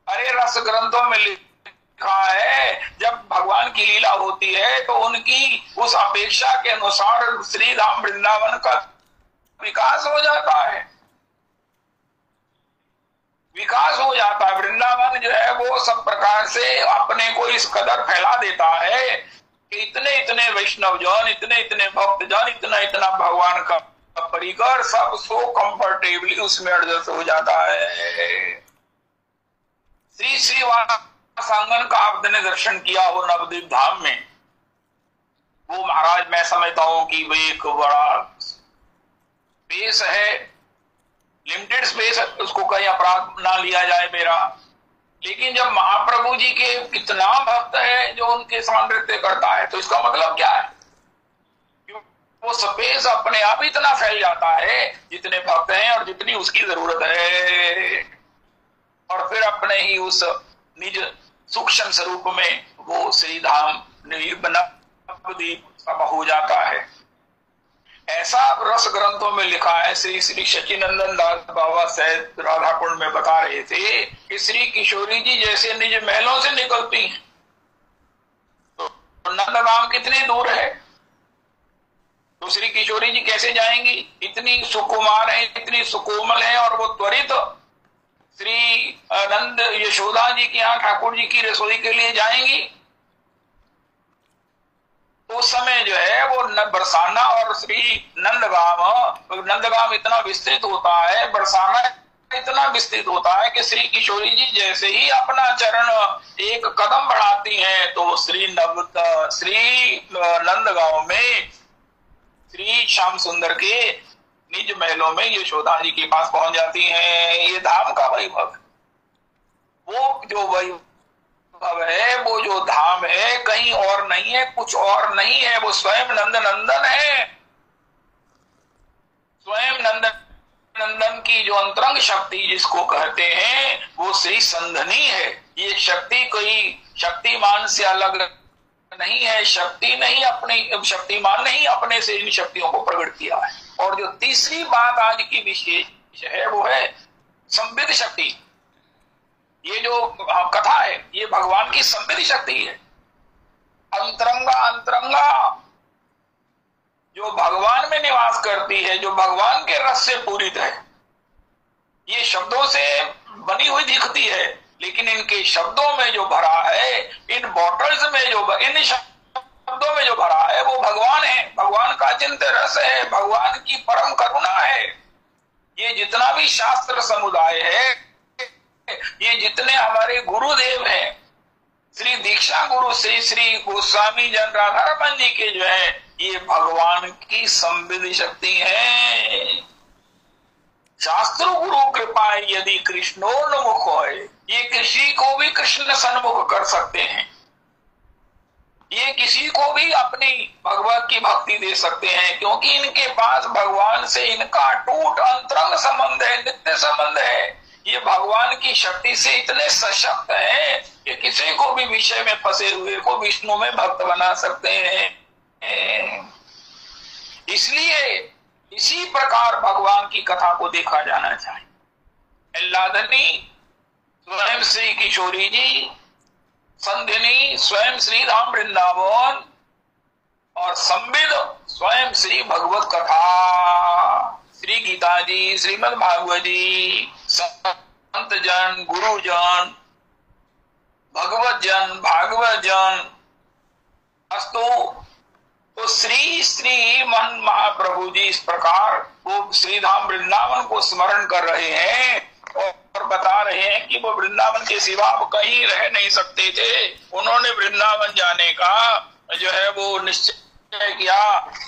अरे रस ग्रंथों में लिखा है जब भगवान की लीला होती है तो उनकी उस अपेक्षा के अनुसार श्री राम वृंदावन का विकास हो जाता है, विकास हो जाता है। वृंदावन जो है वो सब प्रकार से अपने को इस कदर फैला देता है कि इतने इतने वैष्णव जन, इतने इतने भक्त जन, इतना इतना भगवान का परिकर सब सो कंफर्टेबली उसमें एडजस्ट हो जाता है। श्री श्रीवासांगन का आपने दर्शन किया हो नवद्वीप धाम में, वो महाराज मैं समझता हूं कि वो एक बड़ा स्पेस है, लिमिटेड स्पेस है, उसको कहीं अपराध ना लिया जाए मेरा। लेकिन जब महाप्रभु जी के कितना भक्त है जो उनके साथ नृत्य करता है, तो इसका मतलब क्या है? वो स्पेस अपने आप इतना फैल जाता है जितने भक्त हैं और जितनी उसकी जरूरत है, और फिर अपने ही उस निज सूक्ष्म स्वरूप में वो श्री धाम नवद्वीप हो जाता है। ऐसा रस ग्रंथों में लिखा है। श्री श्री सचिनंदन दास बाबा सहित राधा कुंड में बता रहे थे कि श्री किशोरी जी जैसे निज महलों से निकलती हैं तो नंदगांव कितनी दूर है, तो श्री किशोरी जी कैसे जाएंगी? इतनी सुकुमार है, इतनी सुकोमल है, और वो त्वरित श्री नंद यशोदा जी के यहाँ ठाकुर जी की रसोई के लिए जाएंगी। उस समय जो है वो बरसाना और श्री नंदगांव इतना विस्तृत होता है, बरसाना इतना विस्तृत होता है कि श्री किशोरी जी जैसे ही अपना चरण एक कदम बढ़ाती हैं तो श्री नंदगांव में श्री श्याम सुंदर के निज महलों में यशोदा जी के पास पहुंच जाती हैं। ये धाम का वैभव, वो जो वैभव है, वो जो धाम है कहीं और नहीं है, कुछ और नहीं है, वो स्वयं नंदन है। स्वयं नंदन की जो अंतरंग शक्ति जिसको कहते हैं वो श्री संधनी है। ये शक्ति कोई शक्तिमान से अलग नहीं है, शक्तिमान नहीं अपने से इन शक्तियों को प्रकट किया है। और जो तीसरी बात आज की विशेष है वो है संविद शक्ति। ये जो कथा है ये भगवान की संविधि शक्ति है। अंतरंगा अंतरंगा जो भगवान में निवास करती है, जो भगवान के रस से पूरित है, ये शब्दों से बनी हुई दिखती है, लेकिन इनके शब्दों में जो भरा है, इन बॉटल्स में जो, इन शब्दों में जो भरा है वो भगवान है, भगवान का चिंतन रस है, भगवान की परम करुणा है। ये जितना भी शास्त्र समुदाय है, ये जितने हमारे गुरुदेव हैं, श्री दीक्षा गुरु श्री श्री गोस्वामी जन राधारमन जी के जो है, ये भगवान की संविधि शक्ति है। शास्त्र गुरु कृपा यदि कृष्णोन्मुख होए, ये किसी को भी कृष्ण सन्मुख कर सकते हैं, ये किसी को भी अपनी भगवत की भक्ति दे सकते हैं, क्योंकि इनके पास भगवान से इनका टूट अंतरंग संबंध है, नित्य संबंध है। ये भगवान की शक्ति से इतने सशक्त हैं कि किसी को भी विषय में फंसे हुए को विष्णु में भक्त बना सकते हैं। इसलिए इसी प्रकार भगवान की कथा को देखा जाना चाहिए। एल्लाधनी स्वयं श्री किशोरी जी, संधिनी स्वयं श्री राम वृंदावन, और संविद स्वयं श्री भगवत कथा, श्री गीता जी, श्रीमद् भागवत जी, संत जन, गुरुजन, भगवत जन, भागवत जन, अस्तु। तो श्री श्री मन महाप्रभु जी इस प्रकार वो श्री धाम वृंदावन को स्मरण कर रहे हैं और बता रहे हैं कि वो वृंदावन के सिवा कहीं रह नहीं सकते थे। उन्होंने वृंदावन जाने का जो है वो निश्चय किया,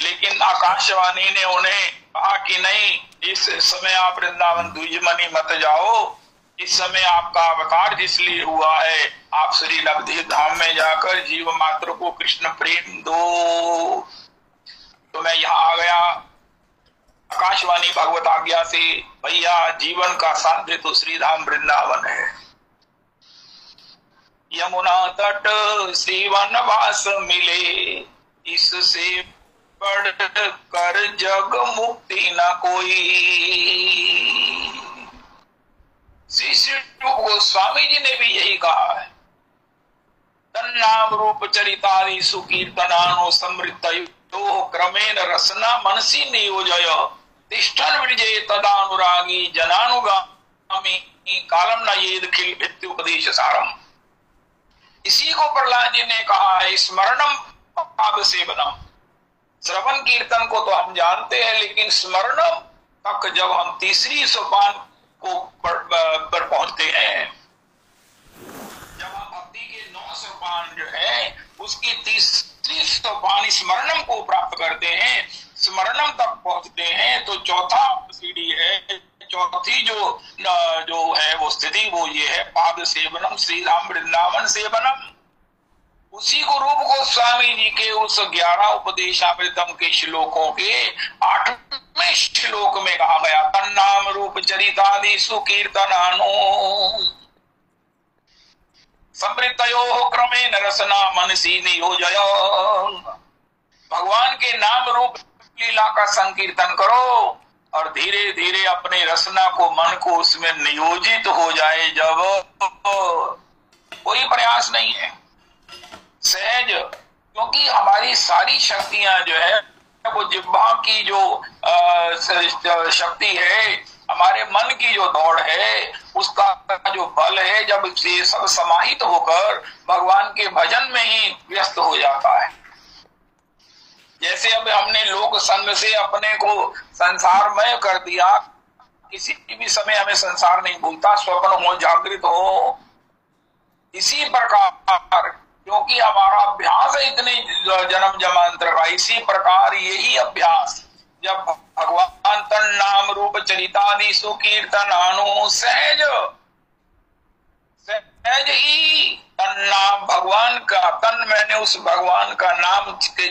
लेकिन आकाशवाणी ने उन्हें कहा कि नहीं, इस समय आप वृंदावन द्विजमनी मत जाओ, इस समय आपका अवतार जिसलिए हुआ है, आप श्री लब्धि धाम में जाकर जीव मात्र को कृष्ण प्रेम दो। तो मैं यहाँ आ गया आकाशवाणी भगवत आज्ञा से, भैया जीवन का साध्य तो श्री धाम वृंदावन है। यमुना तट श्री वनवास मिले, इससे बढ़ कर जग मुक्ति न कोई। श्री श्री गोस्वामी जी ने भी यही कहा है, तन्नाम रूप चरितादि सुकीर्तनानो समृद्धयो क्रमेण रसना मनसी नियोजय तिष्ठन विजय तदानुरागी जनानुगामी कालम न येद खिल भित्युपदेश सारम। इसी को प्रहलाद जी ने कहा है, स्मरणम पाद सेवनम। श्रवण कीर्तन को तो हम जानते हैं, लेकिन स्मरणम तक जब हम तीसरी सोपान को पर पहुंचते हैं, जब हम भक्ति के 9 सोपान जो है उसकी तीसरी सोपान स्मरणम को प्राप्त करते हैं, स्मरणम तक पहुंचते हैं, तो चौथा सीढ़ी है, चौथी जो है वो स्थिति वो ये है पाद सेवनम, श्री राम वृंदावन सेवनम। उसी को रूप गोस्वामी जी के उस 11 उपदेशामृतम के श्लोकों के 8वें श्लोक में कहा गया, तन्नाम रूप चरितादि सुकीर्तनानो समृद्धयो क्रमेण रसना मनसी नियोजय। भगवान के नाम रूप लीला का संकीर्तन करो और धीरे धीरे अपने रसना को, मन को उसमें नियोजित हो जाए। जब कोई प्रयास नहीं है, सहज, क्योंकि हमारी सारी शक्तियां जो है वो जिह्वा की जो शक्ति है, हमारे मन की जो दौड़ है, उसका जो बल है, जब ये सब समाहित होकर भगवान के भजन में ही व्यस्त हो जाता है। जैसे अब हमने लोक संग से अपने को संसारमय कर दिया, किसी भी समय हमें संसार नहीं भूलता, स्वप्न हो जागृत हो। इसी प्रकार क्योंकि हमारा अभ्यास है इतने जन्म जन्मांतर का, इसी प्रकार यही अभ्यास जब भगवान तन नाम रूप चरितादि सुकीर्तनानो सहज ही तन नाम भगवान का, तन मैंने उस भगवान का नाम के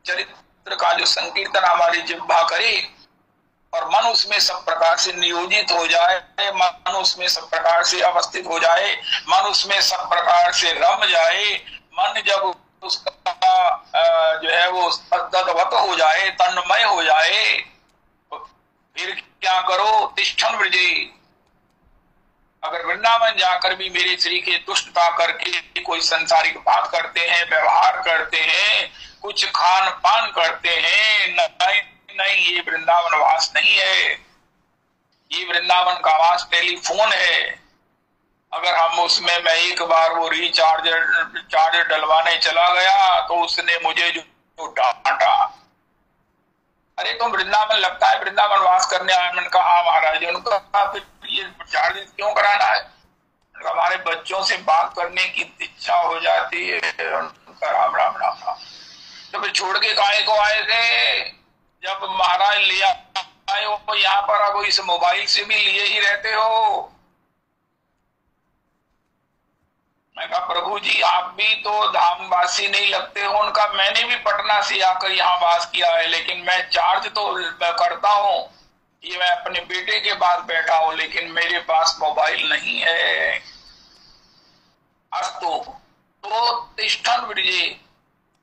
चरित्र का जो संकीर्तन हमारी जिह्वा करे और मन उसमें सब प्रकार से नियोजित हो जाए, मन उसमें सब प्रकार से अवस्थित हो जाए, मन उसमें सब प्रकार से रम जाए, मन जब उसका जो है वो तद्वत हो जाए, तन्मय हो जाए, तो फिर क्या करो, तिष्ठन वृजय, अगर वृंदावन जाकर भी मेरे श्री की तुष्टता करके कोई संसारिक बात करते हैं, व्यवहार करते हैं, कुछ खान पान करते हैं, नहीं नहीं, ये वृंदावन वास नहीं है। ये वृंदावन का वास टेलीफोन है। अगर हम उसमें मैं एक बार वो चार्जर डलवाने चला गया तो उसने मुझे जो डांटा, अरे तुम वृंदावन लगता है वृंदावन वास करने आए। मैंने कहा हाँ महाराज। उनका फिर ये चार्ज क्यों कराना है? हमारे बच्चों से बात करने की इच्छा हो जाती है। राम राम राम राम। तो फिर छोड़ के काहे को आए थे? जब महाराज ले आए हो यहाँ पर, अब इस मोबाइल से भी लिए ही रहते हो। मैं कहा प्रभु जी आप भी तो धामवासी नहीं लगते हो। उनका मैंने भी पटना से आकर यहाँ वास किया है, लेकिन मैं चार्ज तो करता हूँ। ये मैं अपने बेटे के पास बैठा हूँ, लेकिन मेरे पास मोबाइल नहीं है। अस्तु तो तिष्ठन ब्रजे,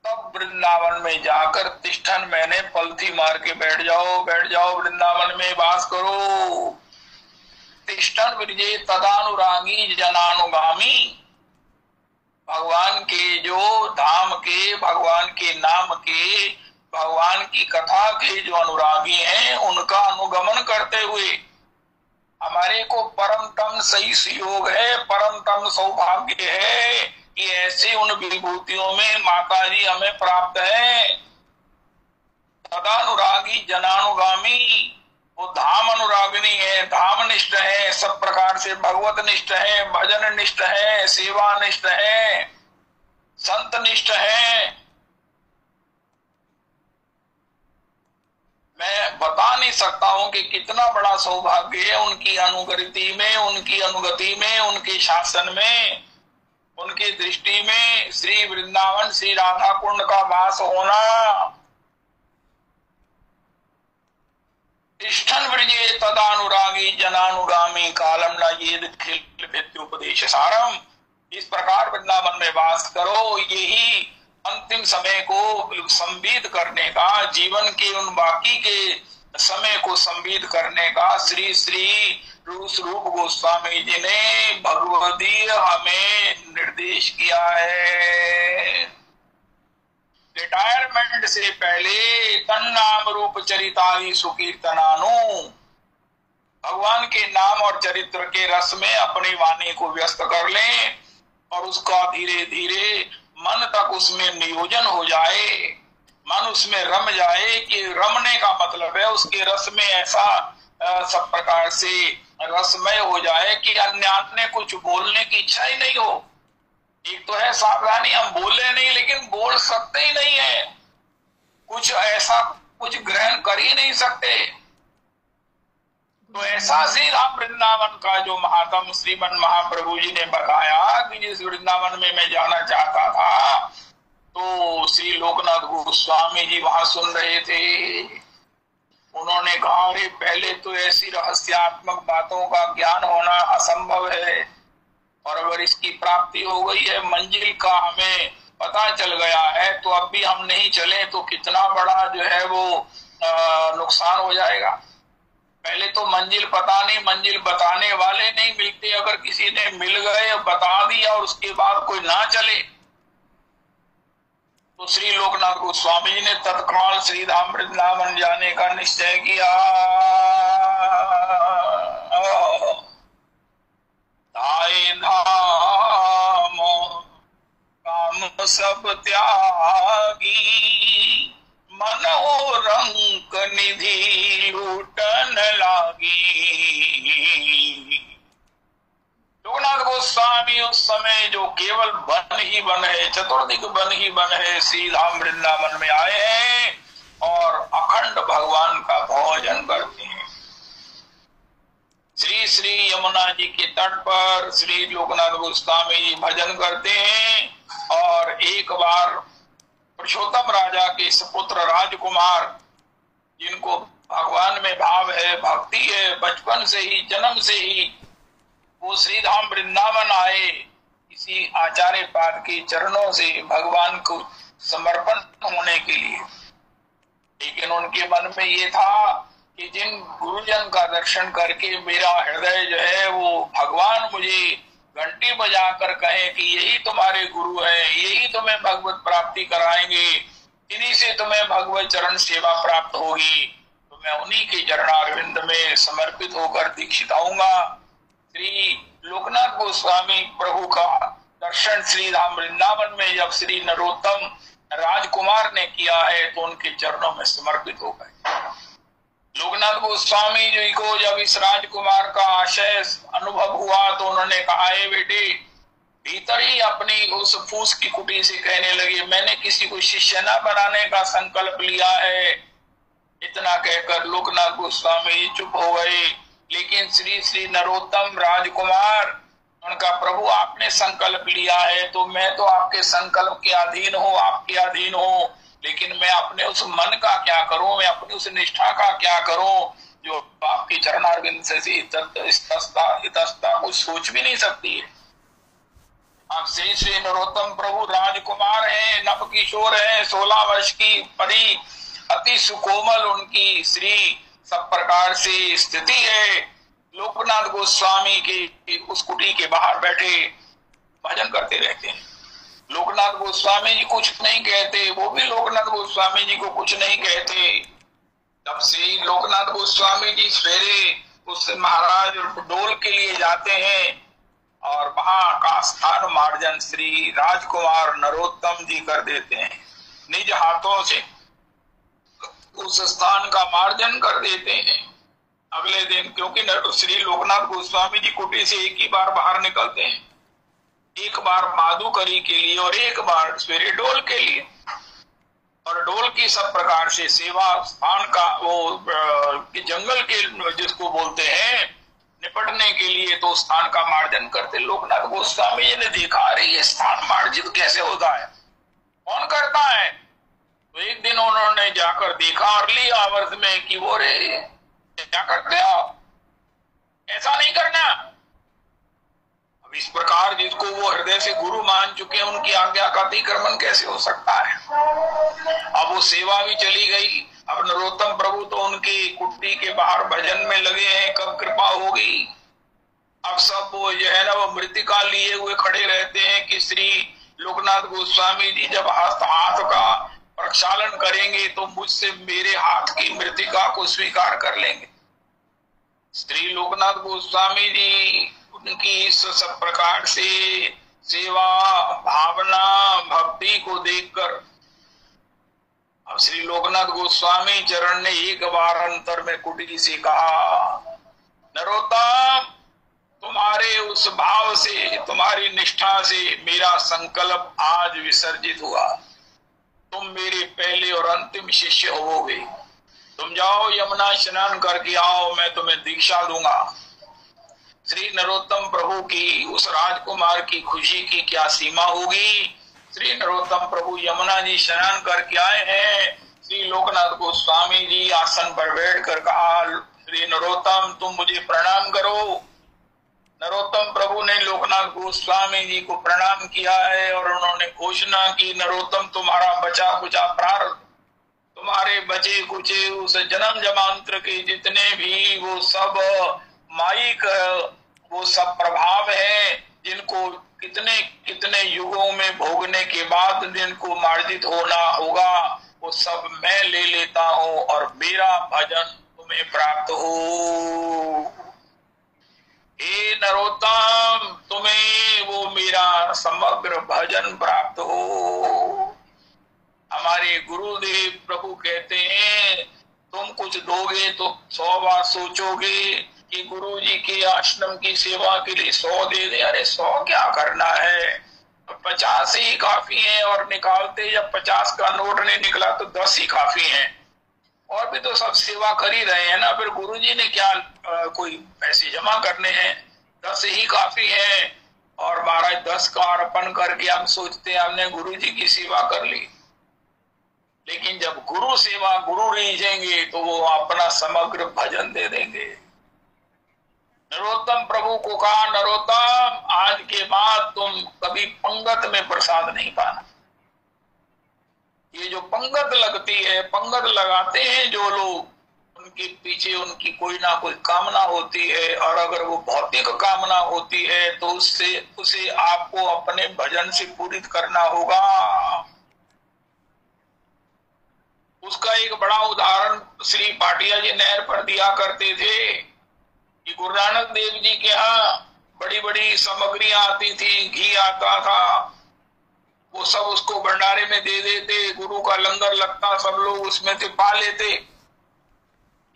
तब वृंदावन में जाकर तिष्ठन मैंने पलथी मार के बैठ जाओ वृंदावन में वास करो। तिष्ठन ब्रजे तदानुरागी जनानुगामी, भगवान के जो धाम के, भगवान के नाम के, भगवान की कथा के जो अनुरागी हैं उनका अनुगमन करते हुए हमारे को परमतम सही सुयोग है, परमतम सौभाग्य है कि ऐसे उन विभूतियों में माता जी हमें प्राप्त है। तदानुरागी जनानुगामी, वो धाम अनुरागिनी है, धाम निष्ठ है, सब प्रकार से भगवत निष्ठ है, भजन निष्ठ है, सेवा निष्ठ है, संत निष्ठ है। मैं बता नहीं सकता हूं कि कितना बड़ा सौभाग्य है उनकी अनुगति में, उनकी अनुगति में, उनके शासन में, उनकी दृष्टि में श्री वृंदावन श्री राधा कुंड का वास होना। तिष्ठन ब्रजे तदानुरागी जनानुगामी कालम न येद खिल विद्योपदेश सारम। इस प्रकार वृंदावन में वास करो, यही अंतिम समय को संबित करने का, जीवन के उन बाकी के समय को संबित करने का श्री श्री रूप गोस्वामी जी ने भगवदीय हमें निर्देश किया है। रिटायरमेंट से पहले तन्नाम रूप चरितादि सुकीर्तनानु, भगवान के नाम और चरित्र के रस में अपनी वाणी को व्यस्त कर लें और उसका धीरे धीरे मन तक उसमें नियोजन हो जाए, मन उसमें रम जाए। कि रमने का मतलब है उसके रस में ऐसा सब प्रकार से रसमय हो जाए कि अन्य कुछ बोलने की इच्छा ही नहीं हो। एक तो है सावधानी, हम बोले नहीं लेकिन बोल सकते ही नहीं है, कुछ ऐसा कुछ ग्रहण कर ही नहीं सकते। तो ऐसा श्री राम वृंदावन का जो महात्म श्रीमन महाप्रभु जी ने बताया कि जिस वृंदावन में मैं जाना चाहता था, तो श्री लोकनाथ गोस्वामी जी वहां सुन रहे थे। उन्होंने कहा अरे पहले तो ऐसी रहस्यात्मक बातों का ज्ञान होना असंभव है, और अगर इसकी प्राप्ति हो गई है, मंजिल का हमें पता चल गया है, तो अब भी हम नहीं चले तो कितना बड़ा जो है वो नुकसान हो जाएगा। पहले तो मंजिल पता नहीं, मंजिल बताने वाले नहीं मिलते। अगर किसी ने मिल गए, बता दिया और उसके बाद कोई ना चले, तो श्री लोकनाथ गोस्वामी जी ने तत्काल श्री धाम वृंदावन जाने का निश्चय किया। धाये धाम काम सब त्यागी, मनोरंक निधि लूटन लागी। लोकनाथ गोस्वामी उस समय जो केवल वन ही वन है, चतुर्दिक वन ही वन है, श्री धाम वृंदावन में आए हैं और अखंड भगवान का भोजन करते हैं। श्री श्री यमुना जी के तट पर श्री लोकनाथ गोस्वामी जी भजन करते हैं। और एक बार पुरुषोत्तम राजा के सपुत्र राजकुमार, जिनको भगवान में भाव है, भक्ति है, बचपन से ही, जन्म से ही वो श्रीधाम वृंदावन आए इसी आचार्य पाद के चरणों से भगवान को समर्पण होने के लिए। लेकिन उनके मन में ये था कि जिन गुरुजन का दर्शन करके मेरा हृदय जो है वो भगवान मुझे घंटी बजाकर कहे कि यही तुम्हारे गुरु हैं, यही तुम्हें भगवत प्राप्ति कराएंगे, इन्हीं से तुम्हें भगवत चरण सेवा प्राप्त होगी, तो मैं उन्हीं के चरणारविंद में समर्पित होकर दीक्षित आऊंगा। श्री लोकनाथ गोस्वामी प्रभु का दर्शन श्री राम वृंदावन में जब श्री नरोत्तम राजकुमार ने किया है तो उनके चरणों में समर्पित हो गए। लोकनाथ गोस्वामी जी को जब इस राजकुमार का आशय अनुभव हुआ तो उन्होंने कहा है बेटे, भीतर ही अपनी उस फूस की कुटी से कहने लगे, मैंने किसी को शिष्य न बनाने का संकल्प लिया है। इतना कहकर लोकनाथ गोस्वामी जी चुप हो गए। लेकिन श्री श्री नरोत्तम राजकुमार, उनका प्रभु आपने संकल्प लिया है तो मैं तो आपके संकल्प के अधीन हूँ, आपके अधीन हूँ, लेकिन मैं अपने उस मन का क्या करूं, मैं अपनी उस निष्ठा का क्या करूं जो आपके चरणारविंद से इतस्ता कुछ सोच भी नहीं सकती है। आप श्री श्री नरोत्तम प्रभु राजकुमार हैं, नव किशोर हैं, 16 वर्ष की परी, अति सुकोमल उनकी श्री सब प्रकार से स्थिति है। लोकनाथ गोस्वामी के उस कुटी के बाहर बैठे भजन करते रहते हैं। लोकनाथ गोस्वामी जी कुछ नहीं कहते, वो भी लोकनाथ गोस्वामी जी को कुछ नहीं कहते। तब से लोकनाथ गोस्वामी जी सवेरे उस महाराज डोल के लिए जाते हैं और वहां का स्थान मार्जन श्री राजकुमार नरोत्तम जी कर देते हैं, निज हाथों से उस स्थान का मार्जन कर देते हैं। अगले दिन, क्योंकि श्री लोकनाथ गोस्वामी जी कुटी से एक ही बार बाहर निकलते हैं, एक बार माधुकरी के लिए और एक बार सवेरे डोल के लिए, और डोल की सब प्रकार से सेवा स्थान का वो जंगल के जिसको बोलते हैं निपटने के लिए तो स्थान का मार्जन करते। लोकनाथ गोस्वामी जी ने देखा, अरे ये स्थान मार्जित कैसे होता है, कौन करता है? तो एक दिन उन्होंने जाकर देखा अर्ली आवर्स में कि वो रे क्या करते हो, ऐसा नहीं करना। अब इस प्रकार जिसको वो हृदय से गुरु मान चुके हैं उनकी आज्ञा का अतिक्रमण कैसे हो सकता है। अब वो सेवा भी चली गई। अब नरोत्तम प्रभु तो उनकी कुटी के बाहर भजन में लगे हैं, कब कृपा होगी। अब सब वो जो है ना वो मृतिका लिए हुए खड़े रहते हैं कि श्री लोकनाथ गोस्वामी जी जब हाथ का प्रक्षालन करेंगे तो मुझसे मेरे हाथ की मृतिका को स्वीकार कर लेंगे। श्री लोकनाथ गोस्वामी जी उनकी सब प्रकार से सेवा भावना भक्ति को देखकर अब श्री लोकनाथ गोस्वामी चरण ने एक बार अंतर में कुटी से कहा, नरोत्तम तुम्हारे उस भाव से, तुम्हारी निष्ठा से मेरा संकल्प आज विसर्जित हुआ। तुम मेरे पहले और अंतिम शिष्य होगे। तुम जाओ यमुना स्नान करके आओ, मैं तुम्हें दीक्षा दूंगा। श्री नरोत्तम प्रभु की उस राजकुमार की खुशी की क्या सीमा होगी। श्री नरोत्तम प्रभु यमुना जी स्नान करके आए हैं। श्री लोकनाथ गोस्वामी जी आसन पर बैठकर कहा, श्री नरोत्तम तुम मुझे प्रणाम करो। नरोत्तम प्रभु ने लोकनाथ गोस्वामी जी को प्रणाम किया है और उन्होंने घोषणा की, नरोत्तम तुम्हारा बचा कुचा प्रारब्ध, तुम्हारे बचे कुचे उस जन्म जमांतर के जितने भी वो सब माइक वो सब प्रभाव है जिनको कितने कितने युगों में भोगने के बाद जिनको मार्जित होना होगा, वो सब मैं ले लेता हूँ और मेरा भजन तुम्हें प्राप्त हो। हे नरोत्तम तुम्हें वो मेरा समग्र भजन प्राप्त हो। हमारे गुरुदेव प्रभु कहते हैं, तुम कुछ दोगे तो 100 बार सोचोगे कि गुरु जी के आश्रम की सेवा के लिए 100 दे दे। अरे 100 क्या करना है, 50 ही काफी है। और निकालते जब 50 का नोट नहीं निकला तो 10 ही काफी है। और भी तो सब सेवा कर ही रहे हैं ना, फिर गुरु जी ने क्या कोई पैसे जमा करने हैं, 10 ही काफी है। और महाराज 10 का अर्पण करके हम सोचते हैं हमने गुरु जी की सेवा कर ली, लेकिन जब गुरु सेवा गुरु रीझेंगे तो वो अपना समग्र भजन दे देंगे। नरोत्तम प्रभु को कहा, नरोत्तम आज के बाद तुम कभी पंगत में प्रसाद नहीं पाना। ये जो पंगत लगती है, पंगत लगाते हैं जो लोग, उनके पीछे उनकी कोई ना कोई कामना होती है, और अगर वो भौतिक कामना होती है तो उससे उसे आपको अपने भजन से पूरित करना होगा। उसका एक बड़ा उदाहरण श्री पाटिया जी नहर पर दिया करते थे कि गुरु नानक देव जी के यहाँ बड़ी बड़ी सामग्रियां आती थी, घी आता था, वो सब उसको भंडारे में दे देते, गुरु का लंगर लगता, सब लोग उसमें से पा लेते।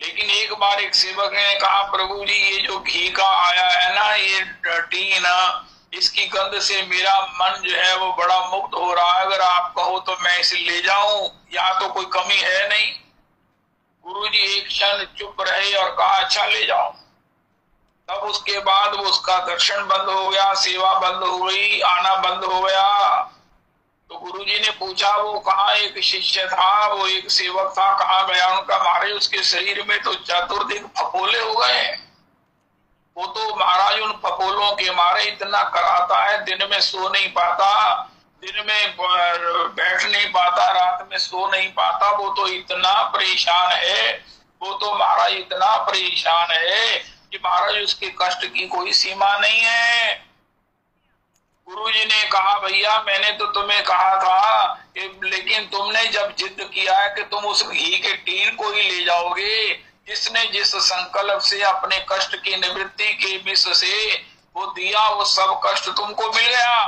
लेकिन एक बार एक सेवक ने कहा, प्रभु जी ये जो घी का आया है ना, ये टी ना, इसकी गंध से मेरा मन जो है वो बड़ा मुक्त हो रहा है, अगर आप कहो तो मैं इसे ले जाऊं, यहाँ तो कोई कमी है नहीं। गुरु जी एक क्षण चुप रहे और कहा अच्छा ले जाओ। तब उसके बाद वो उसका दर्शन बंद हो गया, सेवा बंद हो गई, आना बंद हो गया। तो गुरुजी ने पूछा वो कहाँ एक शिष्य था, वो एक सेवक था, कहाँ गया? उनका महाराज उसके शरीर में तो चतुर्दिक फपोले हो गए, वो तो महाराज उन फपोलों के मारे इतना कराता है, दिन में सो नहीं पाता, दिन में बैठ नहीं पाता, रात में सो नहीं पाता, वो तो इतना परेशान है, वो तो महाराज इतना परेशान है कि महाराज उसके कष्ट की कोई सीमा नहीं है। गुरुजी ने कहा भैया मैंने तो तुम्हें कहा था कि लेकिन तुमने जब जिद किया है कि तुम उस घी के टीन को ही ले जाओगे, जिसने जिस संकल्प से अपने कष्ट की निवृत्ति के विष से वो दिया, वो सब कष्ट तुमको मिल गया।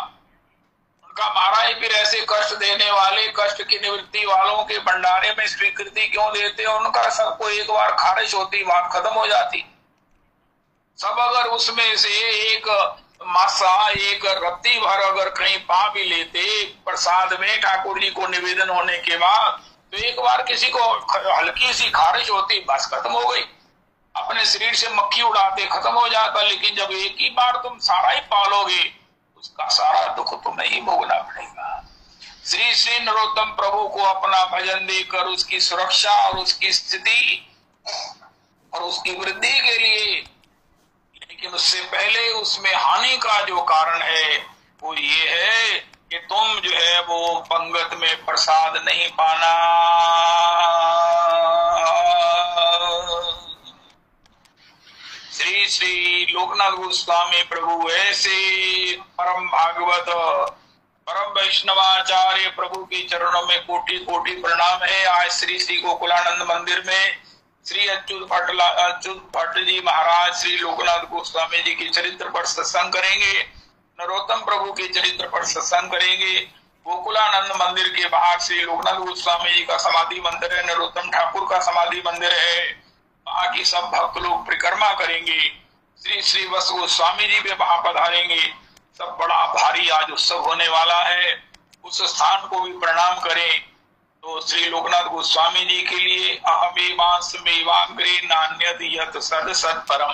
उनका महाराज फिर ऐसे कष्ट देने वाले, कष्ट की निवृत्ति वालों के भंडारे में स्वीकृति क्यों देते? उनका सबको एक बार खारिज होती, बात खत्म हो जाती। सब अगर उसमें से एक मासा, एक रत्ती भर अगर कहीं पा भी लेते प्रसाद में ठाकुर जी को निवेदन होने के बाद, तो एक बार किसी को हल्की सी खारिश होती, बस खत्म हो गई, अपने शरीर से मक्खी उड़ाते खत्म हो जाता। लेकिन जब एक ही बार तुम सारा ही पालोगे, उसका सारा दुख तुम्हें ही भोगना पड़ेगा। श्री श्री नरोत्तम प्रभु को अपना भजन देकर उसकी सुरक्षा और उसकी स्थिति और उसकी वृद्धि के लिए, लेकिन उससे पहले उसमें हानि का जो कारण है वो ये है कि तुम जो है वो पंगत में प्रसाद नहीं पाना। श्री श्री लोकनाथ गोस्वामी प्रभु ऐसे परम भागवत परम वैष्णवाचार्य प्रभु के चरणों में कोटि कोटि प्रणाम है। आज श्री श्री गोकुलानंद मंदिर में श्री अच्युत भट्ट जी महाराज श्री लोकनाथ गोस्वामी जी के चरित्र पर सत्संग करेंगे, नरोत्तम प्रभु के चरित्र पर सत्संग करेंगे। गोकुलानंद मंदिर के बाहर श्री लोकनाथ गोस्वामी जी का समाधि मंदिर है, नरोत्तम ठाकुर का समाधि मंदिर है, वहां की सब भक्त लोग परिक्रमा करेंगे। श्री श्री वस गोस्वामी जी भी वहां पधारेंगे। सब बड़ा भारी आज उत्सव होने वाला है, उस स्थान को भी प्रणाम करें। तो श्री लोकनाथ गोस्वामी जी के लिए अहमेवांसमेवाग्रे नान्यद यत् सद सद परम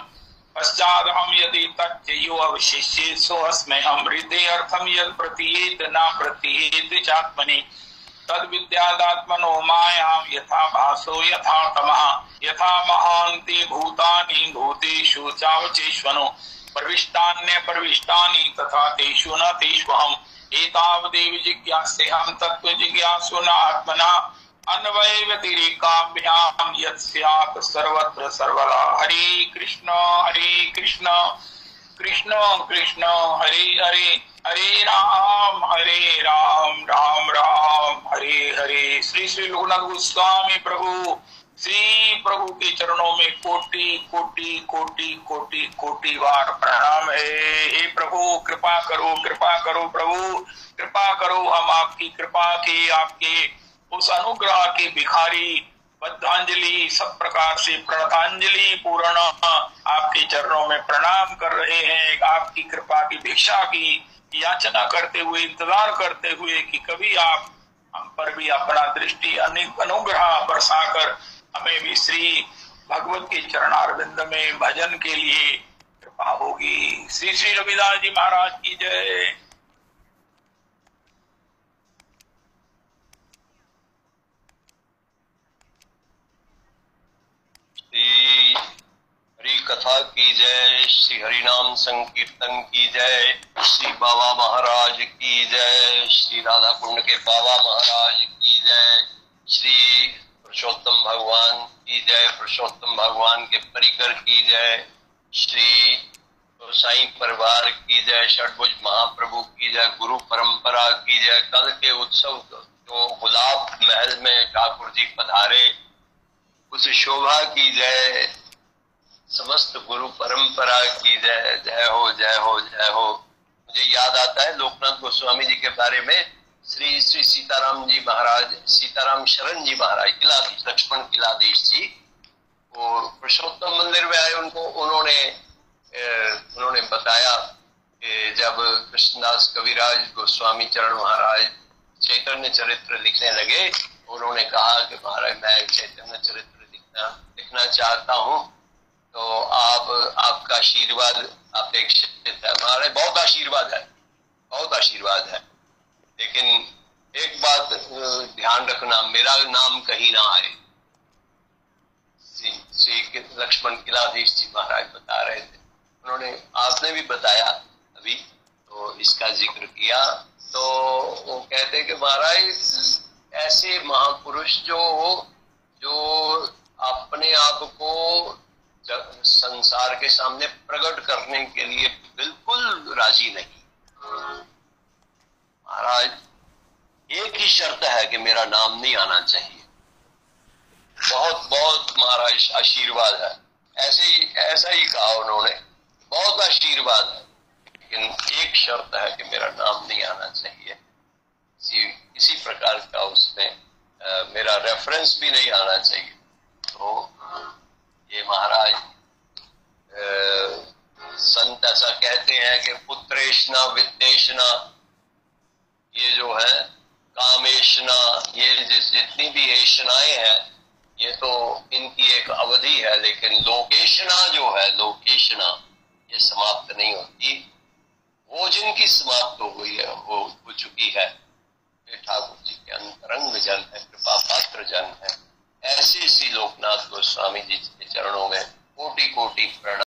पश्चात हम यदि तज्जयो अवशिष्ये सो अस्मै हम हृदय अर्थम यद प्रतीयेत ना प्रतीयेत चात्मनि तद विद्यादात्मनो मायां यथा भासो यथा तमः यथा महान्ति भूतानि भूतेषु चावचेष्वनो प्रविष्टान्य प्रविष्टानि तथा तेषु न तेष्वहम् एतावदेव जिज्ञासेहं तत्व जिज्ञासुना आत्मना अन्वय व्यतिरेकाभ्याम यत् स्यात् सर्वत्र सर्वदा। हरे कृष्ण कृष्ण कृष्ण हरे हरे, हरे राम राम राम हरे हरे। श्री श्री लोकनाथ गोस्वामी प्रभु श्री प्रभु के चरणों में कोटि कोटि कोटि कोटि कोटि बार प्रणाम है। हे प्रभु कृपा करो प्रभु कृपा करो, हम आपकी कृपा के आपके उस अनुग्रह के भिखारी बद्धांजलि सब प्रकार से प्रणतांजलि पूर्ण आपके चरणों में प्रणाम कर रहे हैं। आपकी कृपा की भिक्षा की याचना करते हुए, इंतजार करते हुए कि कभी आप हम पर भी अपना दृष्टि अनुग्रह बरसाकर हमें भी श्री भगवत के चरणारविंद में भजन के लिए कृपा होगी। श्री श्री रविदास जी महाराज की जय। श्री हरि कथा की जय, श्री हरि नाम संकीर्तन की जय, श्री बाबा महाराज की जय, श्री राधा कुंड के बाबा महाराज की जय, श्री पुरुषोत्तम भगवान की जय, पुरुषोत्तम भगवान के परिकर की जय, श्री साईं परिवार की जय, षटभुज महाप्रभु की जय, गुरु परंपरा की जय। कल के उत्सव जो गुलाब महल में ठाकुर जी पधारे उस शोभा की जय, समस्त गुरु परंपरा की जय। जय हो जय हो जय हो। मुझे याद आता है लोकनाथ गोस्वामी जी के बारे में, श्री श्री सीताराम जी महाराज, सीताराम शरण जी महाराज किलाधीश, लक्ष्मण किलाधीश जी, वो पुरुषोत्तम मंदिर में आए, उन्होंने बताया कि जब कृष्णदास कविराज गोस्वामी चरण महाराज चैतन्य चरित्र लिखने लगे, उन्होंने कहा कि महाराज मैं चैतन्य चरित्र लिखना चाहता हूँ, तो आपका आशीर्वाद अपेक्षित है। महाराज बहुत आशीर्वाद है, बहुत आशीर्वाद है, लेकिन एक बात ध्यान रखना, मेरा नाम कहीं ना आए। श्री लक्ष्मण किलाधीश जी महाराज बता रहे थे, उन्होंने, आपने भी बताया अभी तो इसका जिक्र किया, तो वो कहते कि महाराज ऐसे महापुरुष जो अपने आप को संसार के सामने प्रकट करने के लिए बिल्कुल राजी नहीं। महाराज एक ही शर्त है कि मेरा नाम नहीं आना चाहिए। बहुत बहुत महाराज आशीर्वाद है, ऐसा ही कहा उन्होंने, बहुत आशीर्वाद है, लेकिन एक शर्त है कि मेरा नाम नहीं आना चाहिए। इसी प्रकार का उसमें मेरा रेफरेंस भी नहीं आना चाहिए। तो ये महाराज संत ऐसा कहते हैं कि पुत्रेशना वित्तेशना, ये जो है कामेशना, ये जितनी भी ऐशनाएं हैं ये तो इनकी एक अवधि है, लेकिन लोकेशना जो है, लोकेशना ये समाप्त नहीं होती। वो जिनकी समाप्त हो गई है, हो चुकी है, ये ठाकुर जी के अंतरंग जन है, कृपा पात्र जन है। ऐसे लोकनाथ गोस्वामी जी के चरणों